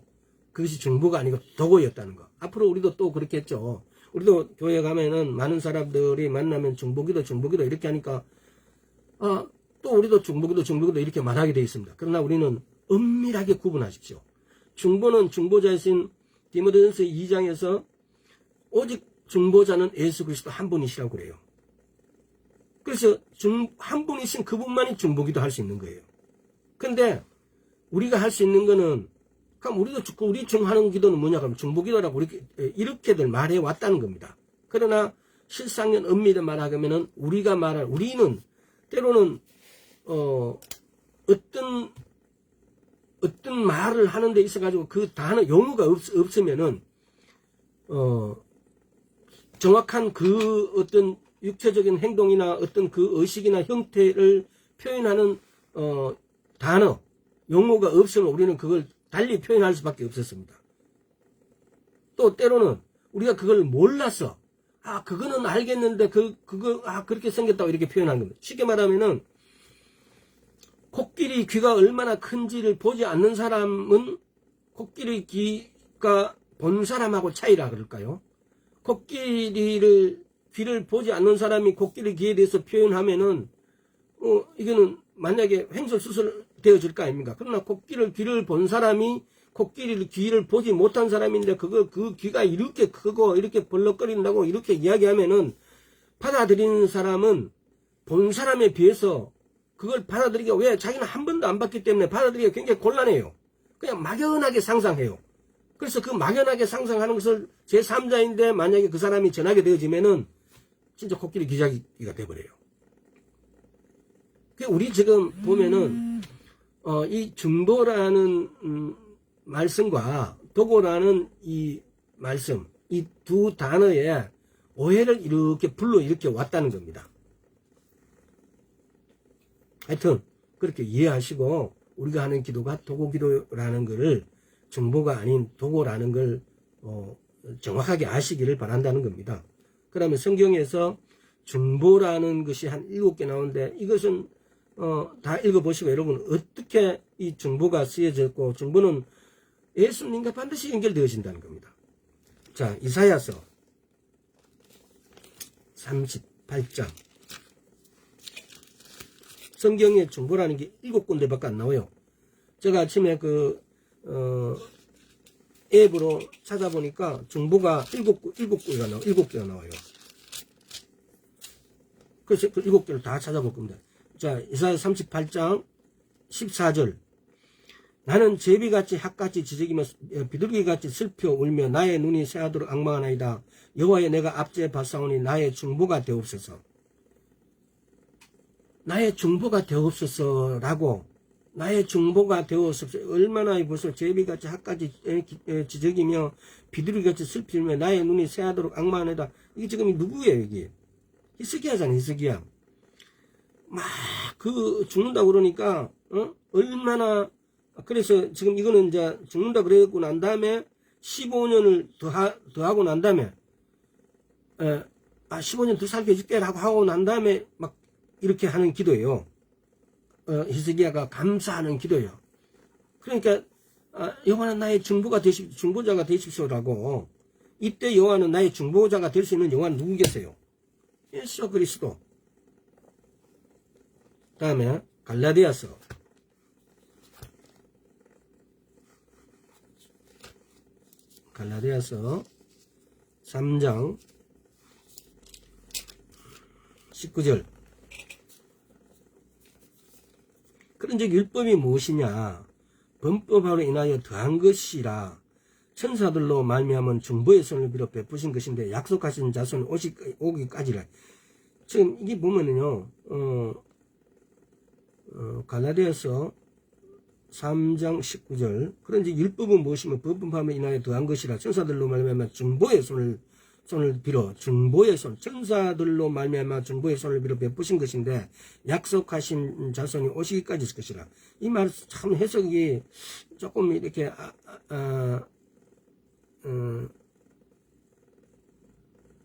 S2: 그것이 중보가 아니고 도고였다는 거. 앞으로 우리도 또 그렇겠죠. 우리도 교회 가면은 많은 사람들이 만나면 중보기도 이렇게 하니까 또 우리도 중보기도 이렇게 말하게 되어 있습니다. 그러나 우리는 엄밀하게 구분하십시오. 중보는 중보자이신 디모데전서 2장에서 오직 중보자는 예수 그리스도 한 분이시라고 그래요. 그래서 한 분이신 그분만이 중보기도 할 수 있는 거예요. 근데 우리가 할 수 있는 거는, 그럼 우리 중하는 기도는 뭐냐 그러면 중보기도라고 이렇게들 말해 왔다는 겁니다. 그러나 실상은 엄밀히 말하면은 우리는 때로는 어떤 말을 하는 데 있어 가지고 그 단어 용어가 없으면은 정확한 그 어떤 육체적인 행동이나 어떤 그 의식이나 형태를 표현하는 단어, 용어가 없으면 우리는 그걸 달리 표현할 수밖에 없었습니다. 또 때로는 우리가 그걸 몰라서 그거는 알겠는데 그렇게 생겼다고 이렇게 표현하는 겁니다. 쉽게 말하면은 코끼리 귀가 얼마나 큰지를 보지 않는 사람은 코끼리 귀가 본 사람하고 차이라 그럴까요? 코끼리를 귀를 보지 않는 사람이 코끼리 귀에 대해서 표현하면은 이거는 만약에 횡설수설 되어질 거 아닙니까? 그러나 코끼리 귀를 본 사람이 코끼리 귀를 보지 못한 사람인데 그 귀가 이렇게 크고 이렇게 벌럭거린다고 이렇게 이야기하면은 받아들이는 사람은 본 사람에 비해서 그걸 받아들이기가 왜 자기는 한 번도 안 봤기 때문에 받아들이기가 굉장히 곤란해요. 그냥 막연하게 상상해요. 그래서 그 막연하게 상상하는 것을 제3자인데 만약에 그 사람이 전하게 되어지면은 진짜 코끼리 기자기가 돼버려요. 우리 지금 보면은 이 중보라는 말씀과 도고라는 이 말씀, 이 두 단어에 오해를 이렇게 불러 이렇게 왔다는 겁니다. 하여튼 그렇게 이해하시고 우리가 하는 기도가 도고기도라는 것을 중보가 아닌 도고라는 걸 정확하게 아시기를 바란다는 겁니다. 그러면 성경에서 중보라는 것이 한 7개 나오는데 이것은 다 읽어보시고 여러분 어떻게 이 중보가 쓰여졌고 중보는 예수님과 반드시 연결되어진다는 겁니다. 자, 이사야서 38장. 성경에 중보라는 게 7군데밖에 안 나와요. 제가 아침에 앱으로 찾아보니까 중보가 7개가 나와요. 그래서 그 7개를 다 찾아볼 겁니다. 자, 이사야 38장 14절. 나는 제비같이 학같이 지저귀며 비둘기같이 슬퍼 울며 나의 눈이 새하도록 앙망하나이다. 여호와여 내가 앞제 봤사오니 나의 중보가 되옵소서. 나의 중보가 되옵소서라고 나의 중보가 되옵소서. 얼마나 벌써 제비같이 학같이 지저귀며 비둘기같이 슬피며 나의 눈이 새하도록 앙망하나이다. 이게 지금 누구예요 이게? 히스기야잖아 히스기야. 막 죽는다 그러니까 얼마나 그래서 지금 이거는 이제 죽는다 그러고 난 다음에 15년을 더하고 난 다음에 15년 더 살게 해줄게 라고 하고 난 다음에 막 이렇게 하는 기도예요. 히스기야가 감사하는 기도예요. 그러니까 여호와는 나의 중보자가 되십시오라고. 이때 여호와는 나의 중보자가 될 수 있는 여호와는 누구겠어요? 예수 그리스도. 다음에 갈라디아서 3장 19절. 그런즉 율법이 무엇이냐? 범법으로 인하여 더한 것이라. 천사들로 말미암은 중보의 손을 비롯 베푸신 것인데 약속하신 자손 오기까지라. 지금 이게 보면은요, 갈라디아서 3장 19절. 그런지 율법은 무엇이며 법법함에 인하여 더한 것이라. 천사들로 말미암아 중보의 손을 빌어 중보의 손, 천사들로 말미암아 중보의 손을 빌어 베푸신 것인데 약속하신 자손이 오시기까지 있을 것이라. 이 말 참 해석이 조금 이렇게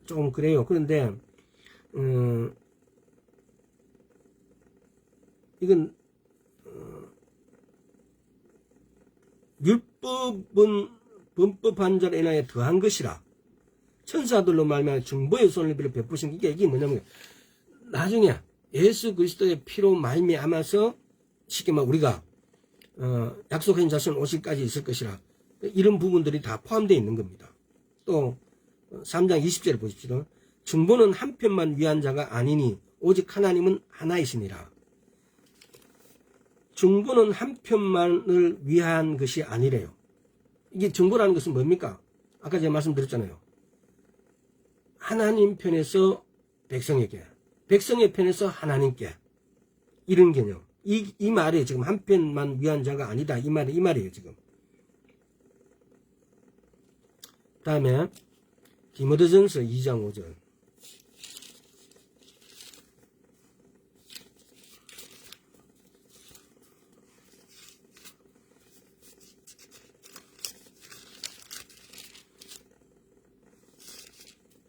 S2: 조금 그래요. 그런데 이건 율법은 범법한 자로 인하여 더한 것이라. 천사들로 말미암아 중보의 손을 빌어 베푸신 게 이게 뭐냐면 나중에 예수 그리스도의 피로 말미암아서 쉽게 말 우리가 약속한 자손 오실까지 있을 것이라. 이런 부분들이 다 포함되어 있는 겁니다. 또 3장 20절을 보십시오. 중보는 한편만 위한 자가 아니니 오직 하나님은 하나이시니라. 중보는 한편만을 위한 것이 아니래요. 이게 중보라는 것은 뭡니까? 아까 제가 말씀드렸잖아요. 하나님 편에서 백성에게, 백성의 편에서 하나님께, 이런 개념. 이 말이 지금 한편만 위한 자가 아니다. 이 말이에요 지금. 다음에 디모데전서 2장 5절.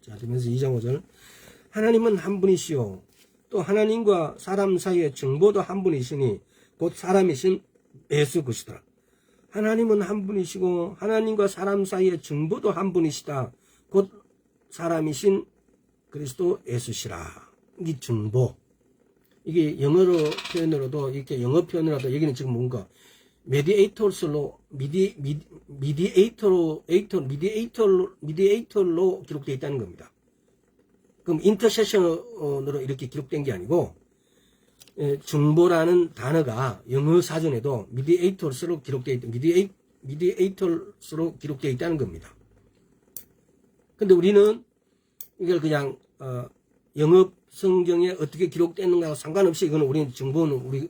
S2: 자, 디모데전서 2장 5절. 하나님은 한 분이시요 또 하나님과 사람 사이의 정보도 한 분이시니 곧 사람이신 예수 그리스도라. 하나님은 한 분이시고 하나님과 사람 사이의 정보도 한 분이시다. 곧 사람이신 그리스도 예수시라. 이게 정보. 이게 영어로 표현으로도 이렇게 영어 표현으로도 여기는 지금 뭔가 미디에이터로 기록되어 있다는 겁니다. 그럼 인터세션으로 이렇게 기록된 게 아니고 정보라는 단어가 영어 사전에도 미디에이터로 기록되어 있다는 겁니다. 근데 우리는 이걸 그냥 영어 성경에 어떻게 기록됐는가와 상관없이 이거는 우리는 정보는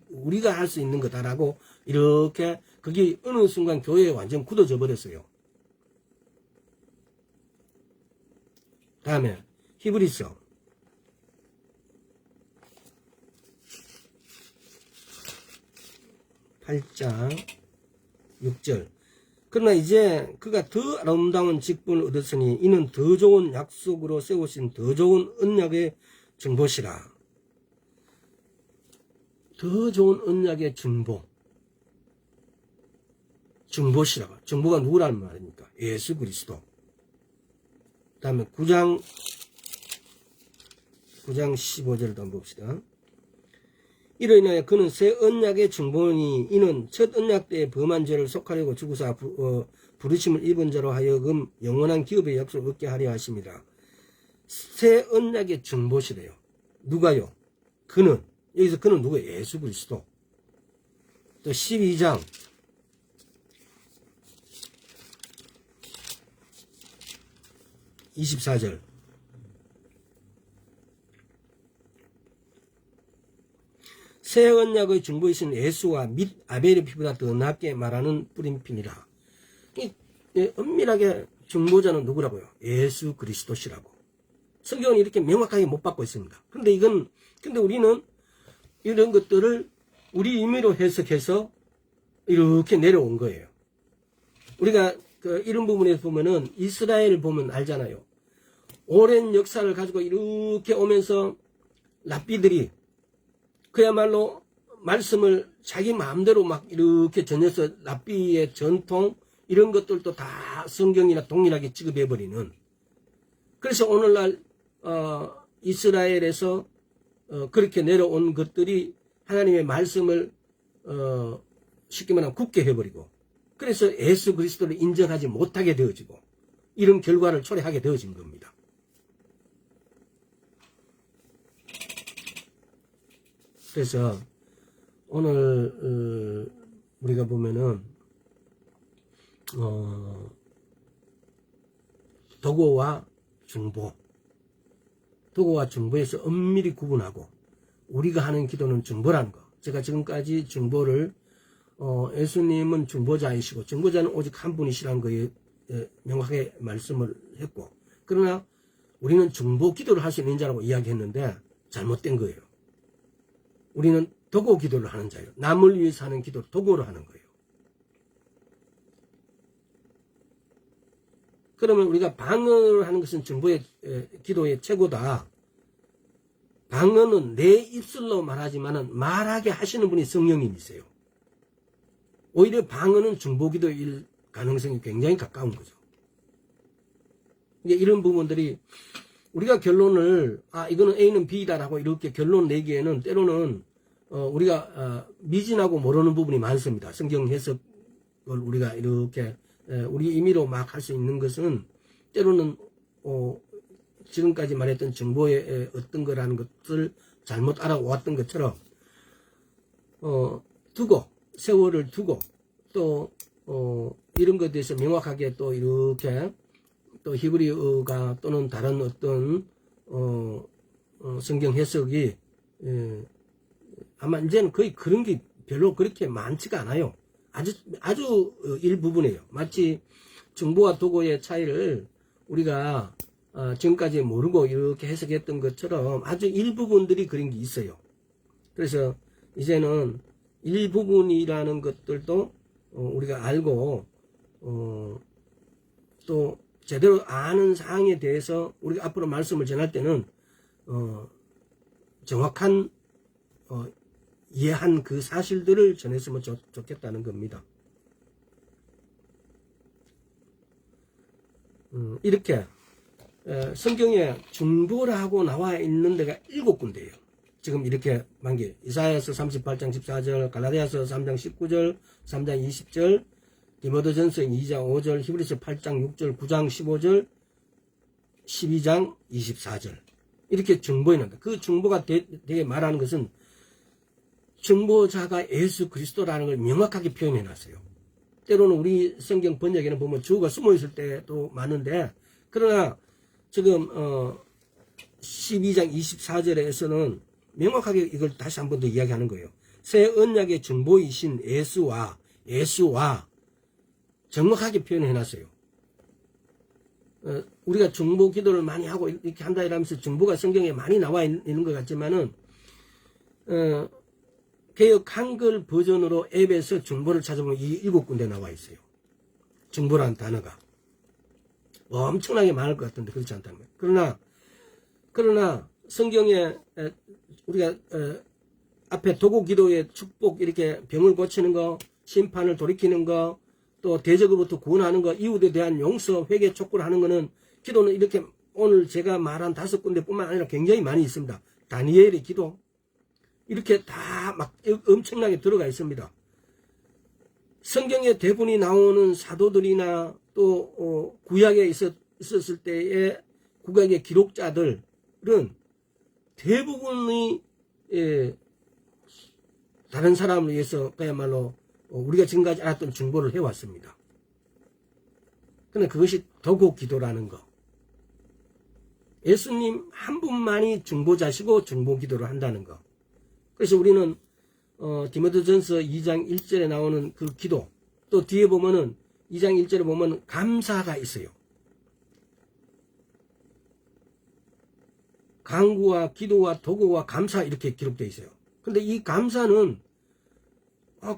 S2: 우리가 할 수 있는 거다라고 이렇게 그게 어느 순간 교회에 완전 굳어져 버렸어요. 다음에 히브리서 8장 6절. 그러나 이제 그가 더 아름다운 직분을 얻었으니 이는 더 좋은 약속으로 세우신 더 좋은 언약의 정보시라. 더 좋은 언약의 정보시라. 정보가 누구라는 말입니까? 예수 그리스도. 그 다음에 9장 15절도 한번 봅시다. 이로 인하여 그는 새 언약의 정보니 이는 첫 언약 때의 범한 죄를 속하려고 죽으사 부르심을 입은 자로 하여금 영원한 기업의 약속을 얻게 하려 하십니다. 새 언약의 정보시래요. 누가요? 그는. 여기서 그는 누구예요? 예수 그리스도. 또 12장 24절. 새 언약의 중보이신 예수와 및 아벨의 피보다 더 낫게 말하는 뿌림핀이라. 엄밀하게 중보자는 누구라고요? 예수 그리스도시라고. 성경은 이렇게 명확하게 못 받고 있습니다. 근데 우리는 이런 것들을 우리 임의로 해석해서 이렇게 내려온 거예요. 우리가 이런 부분에서 보면은 이스라엘을 보면 알잖아요. 오랜 역사를 가지고 이렇게 오면서 랍비들이 그야말로 말씀을 자기 마음대로 막 이렇게 전해서 랍비의 전통 이런 것들도 다 성경이나 동일하게 취급해버리는. 그래서 오늘날 이스라엘에서 그렇게 내려온 것들이 하나님의 말씀을 쉽게 말하면 굳게 해버리고 그래서 예수 그리스도를 인정하지 못하게 되어지고 이런 결과를 초래하게 되어진 겁니다. 그래서 오늘 우리가 보면은 도고와 중보에서 엄밀히 구분하고 우리가 하는 기도는 중보라는 거. 제가 지금까지 중보를 예수님은 중보자이시고 중보자는 오직 한 분이시라는 거에 명확하게 말씀을 했고 그러나 우리는 중보 기도를 할 수 있는 자라고 이야기했는데 잘못된 거예요. 우리는 도고 기도를 하는 자예요. 남을 위해서 하는 기도를 도고로 하는 거예요. 그러면 우리가 방언을 하는 것은 중보의 기도의 최고다. 방언은 내 입술로 말하지만은 말하게 하시는 분이 성령님이세요. 오히려 방언은 중보 기도일 가능성이 굉장히 가까운 거죠. 이런 부분들이 우리가 결론을 이거는 A는 B다라고 이렇게 결론 내기에는 때로는 우리가 미진하고 모르는 부분이 많습니다. 성경 해석을 우리가 이렇게 우리 임의로 막 할 수 있는 것은 때로는 지금까지 말했던 정보의 어떤 거라는 것을 잘못 알아왔던 것처럼 세월을 두고 또 이런 것에 대해서 명확하게 또 이렇게 또 히브리어가 또는 다른 어떤 성경 해석이 아마 이제는 거의 그런 게 별로 그렇게 많지가 않아요. 아주 일부분이에요. 마치 중보와 도고의 차이를 우리가 지금까지 모르고 이렇게 해석했던 것처럼 아주 일부분들이 그런 게 있어요. 그래서 이제는 일부분이라는 것들도 우리가 알고 또 제대로 아는 사항에 대해서 우리가 앞으로 말씀을 전할 때는 정확한 이해한 그 사실들을 전했으면 좋겠다는 겁니다. 이렇게 성경에 중보라고 나와 있는 데가 7군데예요. 지금 이렇게 만개 이사야서 38장 14절, 갈라디아서 3장 19절, 3장 20절, 디모데전서 2장 5절, 히브리서 8장 6절, 9장 15절, 12장 24절. 이렇게 중보해 놓는다. 그 중보가 되게 말하는 것은 중보자가 예수 그리스도라는 걸 명확하게 표현해 놨어요. 때로는 우리 성경 번역에는 보면 주어가 숨어 있을 때도 많은데, 그러나 지금 12장 24절에서는 명확하게 이걸 다시 한 번 더 이야기하는 거예요. 새 언약의 중보이신 예수와 정확하게 표현해 놨어요. 우리가 중보 기도를 많이 하고 이렇게 한다 이러면서 중보가 성경에 많이 나와 있는 것 같지만은 개역 한글 버전으로 앱에서 중보를 찾아보면 이 7군데 나와 있어요. 중보라는 단어가 엄청나게 많을 것 같은데 그렇지 않다는 거예요. 그러나 성경에 우리가 앞에 도구 기도의 축복, 이렇게 병을 고치는 거, 심판을 돌이키는 거, 또 대적으로부터 구원하는 거, 이웃에 대한 용서, 회개 촉구를 하는 거는, 기도는 이렇게 오늘 제가 말한 5군데 뿐만 아니라 굉장히 많이 있습니다. 다니엘의 기도, 이렇게 다 막 엄청나게 들어가 있습니다. 성경에 대부분이 나오는 사도들이나 또 구약에 있었을 때의 구약의 기록자들은 대부분이 다른 사람을 위해서 그야말로 우리가 지금까지 알았던 중보를 해왔습니다. 그런데 그것이 도구 기도라는 거. 예수님 한 분만이 중보자시고 중보 기도를 한다는 거. 그래서 우리는 디모데전서 2장 1절에 나오는 그 기도, 또 뒤에 보면은 2장 1절에 보면 감사가 있어요. 간구와 기도와 도구와 감사 이렇게 기록되어 있어요. 근데 이 감사는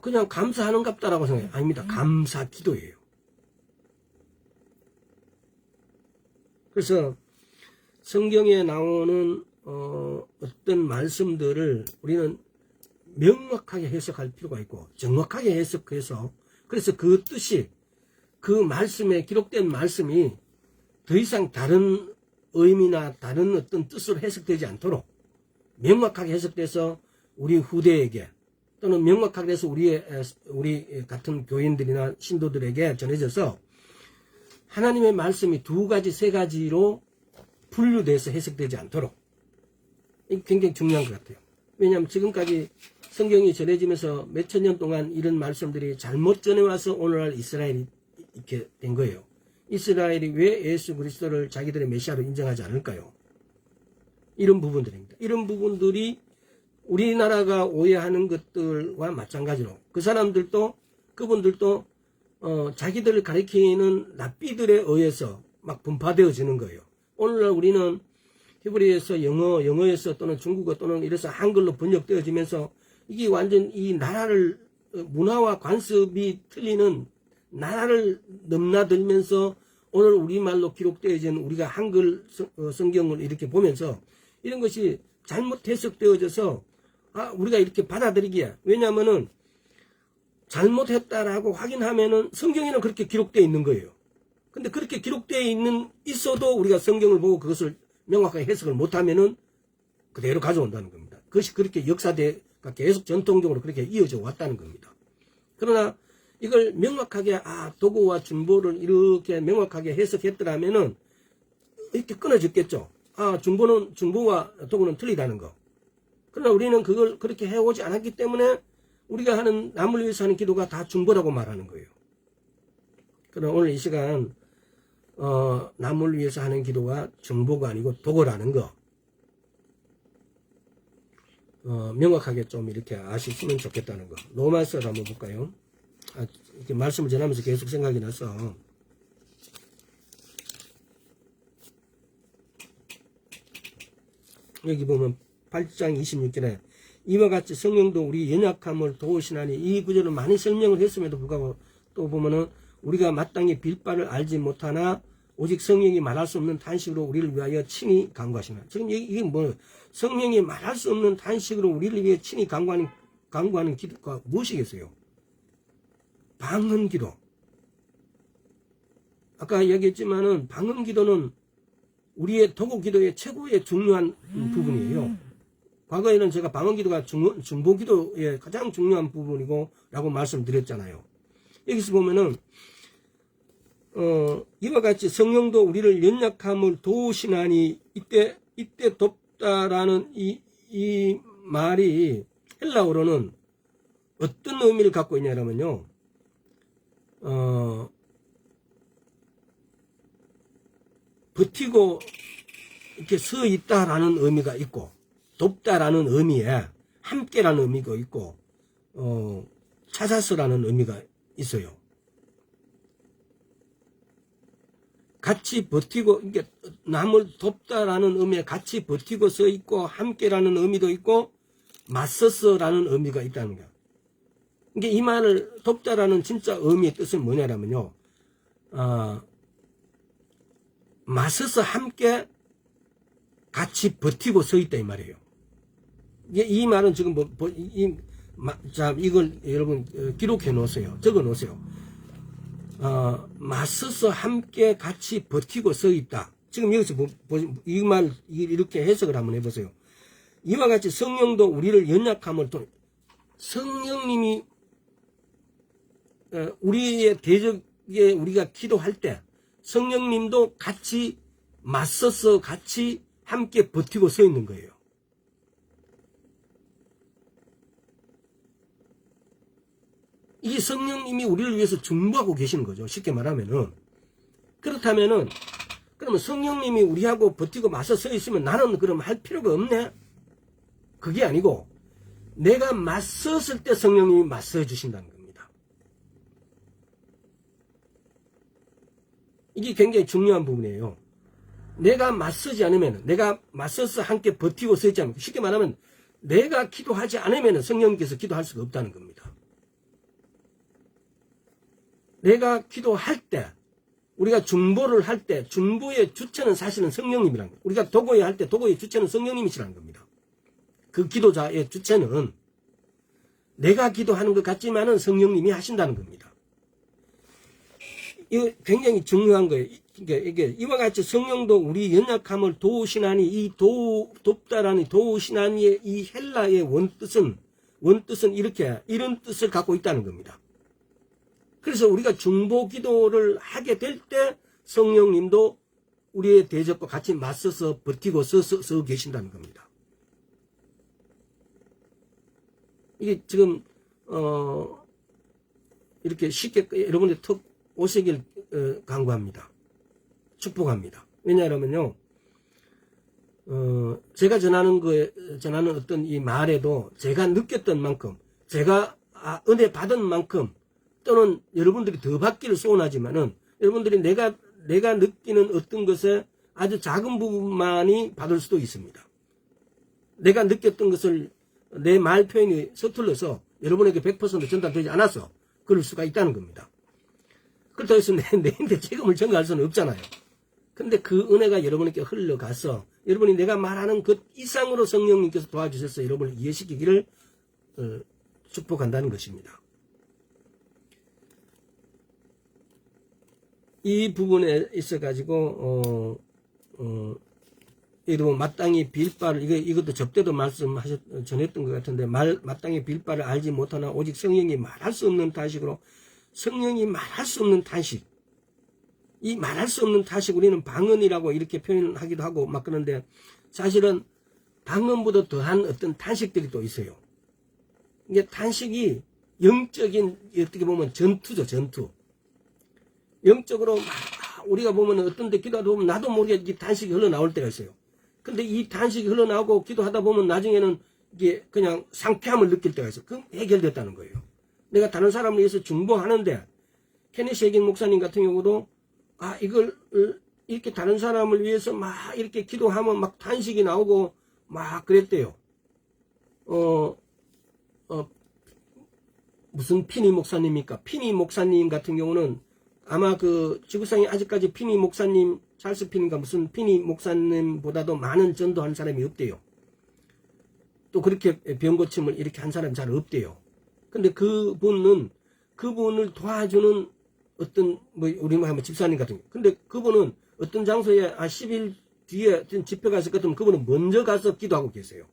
S2: 그냥 감사하는갑다라고 생각해요. 아닙니다. 감사 기도예요. 그래서 성경에 나오는 어떤 말씀들을 우리는 명확하게 해석할 필요가 있고 정확하게 해석해서, 그래서 그 뜻이, 그 말씀에 기록된 말씀이 더 이상 다른 의미나 다른 어떤 뜻으로 해석되지 않도록 명확하게 해석돼서 우리 후대에게, 또는 명확하게 해서 우리 같은 교인들이나 신도들에게 전해져서 하나님의 말씀이 2가지, 3가지로 분류돼서 해석되지 않도록, 이게 굉장히 중요한 것 같아요. 왜냐하면 지금까지 성경이 전해지면서 몇천 년 동안 이런 말씀들이 잘못 전해와서 오늘날 이스라엘이 이렇게 된 거예요. 이스라엘이 왜 예수 그리스도를 자기들의 메시아로 인정하지 않을까요? 이런 부분들입니다. 이런 부분들이 우리나라가 오해하는 것들과 마찬가지로 그분들도 자기들을 가리키는 랍비들에 의해서 막 분파되어지는 거예요. 오늘날 우리는 히브리에서 영어에서 또는 중국어 또는 이래서 한글로 번역되어지면서 이게 완전 이 나라를, 문화와 관습이 틀리는 나라를 넘나들면서 오늘 우리말로 기록되어진 우리가 한글 성경을 이렇게 보면서 이런 것이 잘못 해석되어져서 우리가 이렇게 받아들이기에, 왜냐하면은 잘못했다라고 확인하면은 성경에는 그렇게 기록되어 있는 거예요. 근데 그렇게 기록되어 있어도 우리가 성경을 보고 그것을 명확하게 해석을 못하면은 그대로 가져온다는 겁니다. 그것이 그렇게 역사대가 계속 전통적으로 그렇게 이어져 왔다는 겁니다. 그러나 이걸 명확하게 도구와 중보를 이렇게 명확하게 해석했더라면은 이렇게 끊어졌겠죠. 중보와 도구는 틀리다는 거. 그러나 우리는 그걸 그렇게 해오지 않았기 때문에 우리가 하는 남을 위해서 하는 기도가 다 중보라고 말하는 거예요. 그러나 오늘 이 시간 남을 위해서 하는 기도가 중보가 아니고 도구라는 거 명확하게 좀 이렇게 아시면 좋겠다는 거. 로마서를 한번 볼까요? 이렇게 말씀을 전하면서 계속 생각이 나서 여기 보면 8장 26절에 이와 같이 성령도 우리 연약함을 도우시나니, 이 구절은 많이 설명을 했음에도 불구하고 또 보면은 우리가 마땅히 빌 바를 알지 못하나 오직 성령이 말할 수 없는 탄식으로 우리를 위하여 친히 간구하시나. 지금 이게 뭐 성령이 말할 수 없는 탄식으로 우리를 위해 친히 간구하는 기도가 무엇이겠어요? 방언 기도. 아까 얘기했지만은 방언 기도는 우리의 도구 기도의 최고의 중요한 부분이에요. 과거에는 제가 방언 기도가 중보 기도의 가장 중요한 부분이고 라고 말씀드렸잖아요. 여기서 보면은 이와 같이 성령도 우리를 연약함을 도우시나니, 이때 돕다라는 이 말이 헬라어로는 어떤 의미를 갖고 있냐면요, 버티고 이렇게 서 있다라는 의미가 있고, 돕다라는 의미에 함께라는 의미가 있고, 찾아서라는 의미가 있어요. 같이 버티고, 이게 남을 돕다라는 의미에 같이 버티고 서 있고, 함께라는 의미도 있고, 맞서서라는 의미가 있다는 거예요. 이게 이 말을 돕다라는 진짜 의미의 뜻은 뭐냐면요, 맞서서 함께 같이 버티고 서 있다 이 말이에요. 이 말은 지금 자, 이걸 여러분 기록해 놓으세요. 적어 놓으세요. 맞서서 함께 같이 버티고 서 있다. 지금 여기서 이 말 이렇게 해석을 한번 해보세요. 이와 같이 성령도 우리를 연약함을 성령님이 우리의 대적에 우리가 기도할 때 성령님도 같이 맞서서 같이 함께 버티고 서 있는 거예요. 이 성령님이 우리를 위해서 중보하고 계시는 거죠. 쉽게 말하면은. 그렇다면은, 그러면 성령님이 우리하고 버티고 맞서 서 있으면 나는 그럼 할 필요가 없네? 그게 아니고, 내가 맞섰을 때 성령님이 맞서 주신다는 겁니다. 이게 굉장히 중요한 부분이에요. 내가 맞서지 않으면, 내가 맞서서 함께 버티고 서 있지 않으면, 쉽게 말하면, 내가 기도하지 않으면 성령님께서 기도할 수가 없다는 겁니다. 내가 기도할 때, 우리가 중보를 할 때, 중보의 주체는 사실은 성령님이라는 거예요. 우리가 도고에 할 때 도고의 주체는 성령님이시라는 겁니다. 그 기도자의 주체는 내가 기도하는 것 같지만은 성령님이 하신다는 겁니다. 이거 굉장히 중요한 거예요. 이게 이와 같이 성령도 우리 연약함을 도우시나니, 이 돕다라는 도우시나니의 이 헬라의 원뜻은 이렇게, 이런 뜻을 갖고 있다는 겁니다. 그래서 우리가 중보 기도를 하게 될 때 성령님도 우리의 대적과 같이 맞서서 버티고 서 계신다는 겁니다. 이게 지금 이렇게 쉽게 여러분들 턱 오시길 간구합니다. 축복합니다. 왜냐하면요, 제가 전하는 어떤 이 말에도 제가 느꼈던 만큼, 제가 은혜 받은 만큼, 또는 여러분들이 더 받기를 소원하지만은 여러분들이 내가 느끼는 어떤 것에 아주 작은 부분만이 받을 수도 있습니다. 내가 느꼈던 것을 내 말 표현이 서툴러서 여러분에게 100% 전달되지 않아서 그럴 수가 있다는 겁니다. 그렇다고 해서 내한테 책임을 전가할 수는 없잖아요. 근데 그 은혜가 여러분에게 흘러가서 여러분이 내가 말하는 것 이상으로 성령님께서 도와주셔서 여러분을 이해시키기를 축복한다는 것입니다. 이 부분에 있어가지고, 여러분, 마땅히 빌 바를, 이것도 접대도 전했던 것 같은데, 마땅히 빌 바를 알지 못하나 오직 성령이 말할 수 없는 탄식으로, 성령이 말할 수 없는 탄식. 이 말할 수 없는 탄식, 우리는 방언이라고 이렇게 표현하기도 하고 막 그런데, 사실은 방언보다 더한 어떤 탄식들이 또 있어요. 이게 탄식이 영적인, 어떻게 보면 전투죠, 전투. 영적으로 막 우리가 보면 어떤 데 기도하다 보면 나도 모르게 이 탄식이 흘러나올 때가 있어요. 근데 이 탄식이 흘러나오고 기도하다 보면 나중에는 이게 그냥 상쾌함을 느낄 때가 있어요. 그럼 해결됐다는 거예요. 내가 다른 사람을 위해서 중보하는데 케네시 해긴 목사님 같은 경우도 이걸 이렇게 다른 사람을 위해서 막 이렇게 기도하면 막 탄식이 나오고 막 그랬대요. 무슨 피니 목사님입니까? 피니 목사님 같은 경우는 아마 그 지구상에 아직까지 피니 목사님, 찰스 피니가 무슨 피니 목사님보다도 많은 전도한 사람이 없대요. 또 그렇게 병고침을 이렇게 한 사람이 잘 없대요. 근데 그분을 도와주는 어떤, 뭐, 우리 뭐 집사님 같은 거. 근데 그분은 어떤 장소에 10일 뒤에 어떤 집회 갔을 것 같으면 그분은 먼저 가서 기도하고 계세요.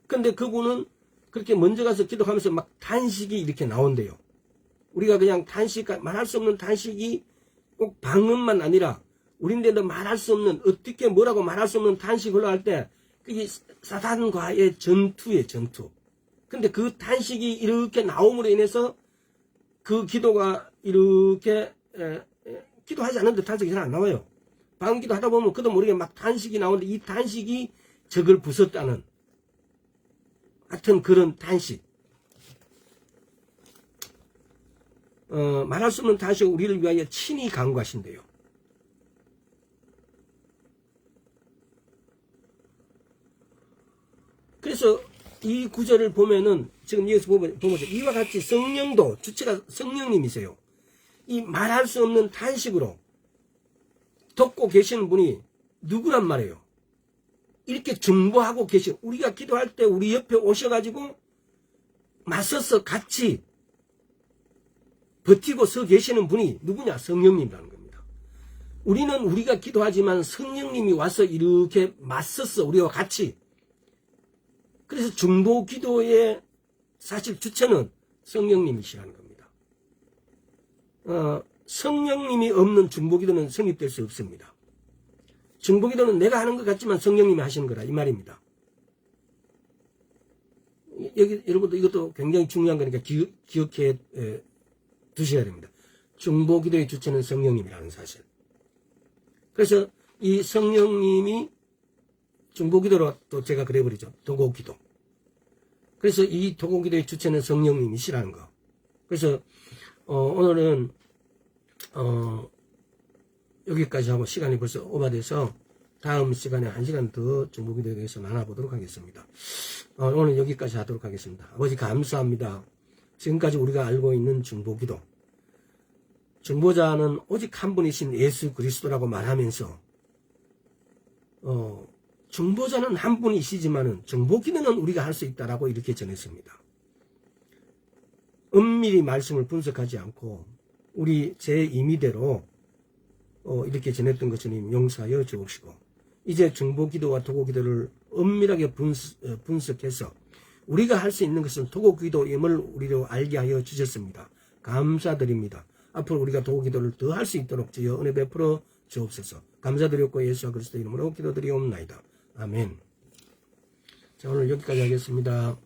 S2: 근데 그분은 그렇게 먼저 가서 기도하면서 막 탄식이 이렇게 나온대요. 우리가 그냥 말할 수 없는 탄식이 꼭 방언만 아니라 우린데도 말할 수 없는, 어떻게 뭐라고 말할 수 없는 탄식이 흘러갈 때 그게 사단과의 전투예요, 전투. 근데 그 탄식이 이렇게 나옴으로 인해서 그 기도가 이렇게 기도하지 않는데 탄식이 잘 안 나와요. 방언기도 하다 보면 그도 모르게 막 탄식이 나오는데 이 탄식이 적을 부쉈다는 하여튼 그런 탄식. 말할 수 없는 탄식을 우리를 위하여 친히 간구하신대요. 그래서 이 구절을 보면은 지금 여기서 보면서 이와 같이 성령도 주체가 성령님이세요. 이 말할 수 없는 탄식으로 돕고 계시는 분이 누구란 말이에요. 이렇게 중보하고 계신, 우리가 기도할 때 우리 옆에 오셔가지고 맞서서 같이 버티고 서 계시는 분이 누구냐? 성령님이라는 겁니다. 우리는 우리가 기도하지만 성령님이 와서 이렇게 맞서서 우리와 같이. 그래서 중보 기도의 사실 주체는 성령님이시라는 겁니다. 성령님이 없는 중보 기도는 성립될 수 없습니다. 중보 기도는 내가 하는 것 같지만 성령님이 하시는 거라 이 말입니다. 여기 여러분도 이것도 굉장히 중요한 거니까 기억해 두셔야 됩니다. 중보 기도의 주체는 성령님이라는 사실. 그래서 이 성령님이 중보 기도로 또 제가 그래버리죠. 도고 기도. 그래서 이 도고 기도의 주체는 성령님이시라는 거. 그래서 오늘은 여기까지 하고 시간이 벌써 오버돼서 다음 시간에 1시간 더 중보 기도에 대해서 나눠보도록 하겠습니다. 오늘 여기까지 하도록 하겠습니다. 아버지 감사합니다. 지금까지 우리가 알고 있는 중보 기도. 중보자는 오직 한 분이신 예수 그리스도라고 말하면서 중보자는 한 분이시지만은 중보 기도는 우리가 할 수 있다라고 이렇게 전했습니다. 엄밀히 말씀을 분석하지 않고 우리 제 임의대로 이렇게 전했던 것을 용서하여 주옵시고 이제 중보 기도와 도고 기도를 엄밀하게 분석해서 우리가 할 수 있는 것은 도고 기도임을 우리로 알게 하여 주셨습니다. 감사드립니다. 앞으로 우리가 도고 기도를 더 할 수 있도록 주여 은혜 베풀어 주옵소서. 감사드렸고 예수 그리스도 이름으로 기도드리옵나이다. 아멘. 자, 오늘 여기까지 하겠습니다.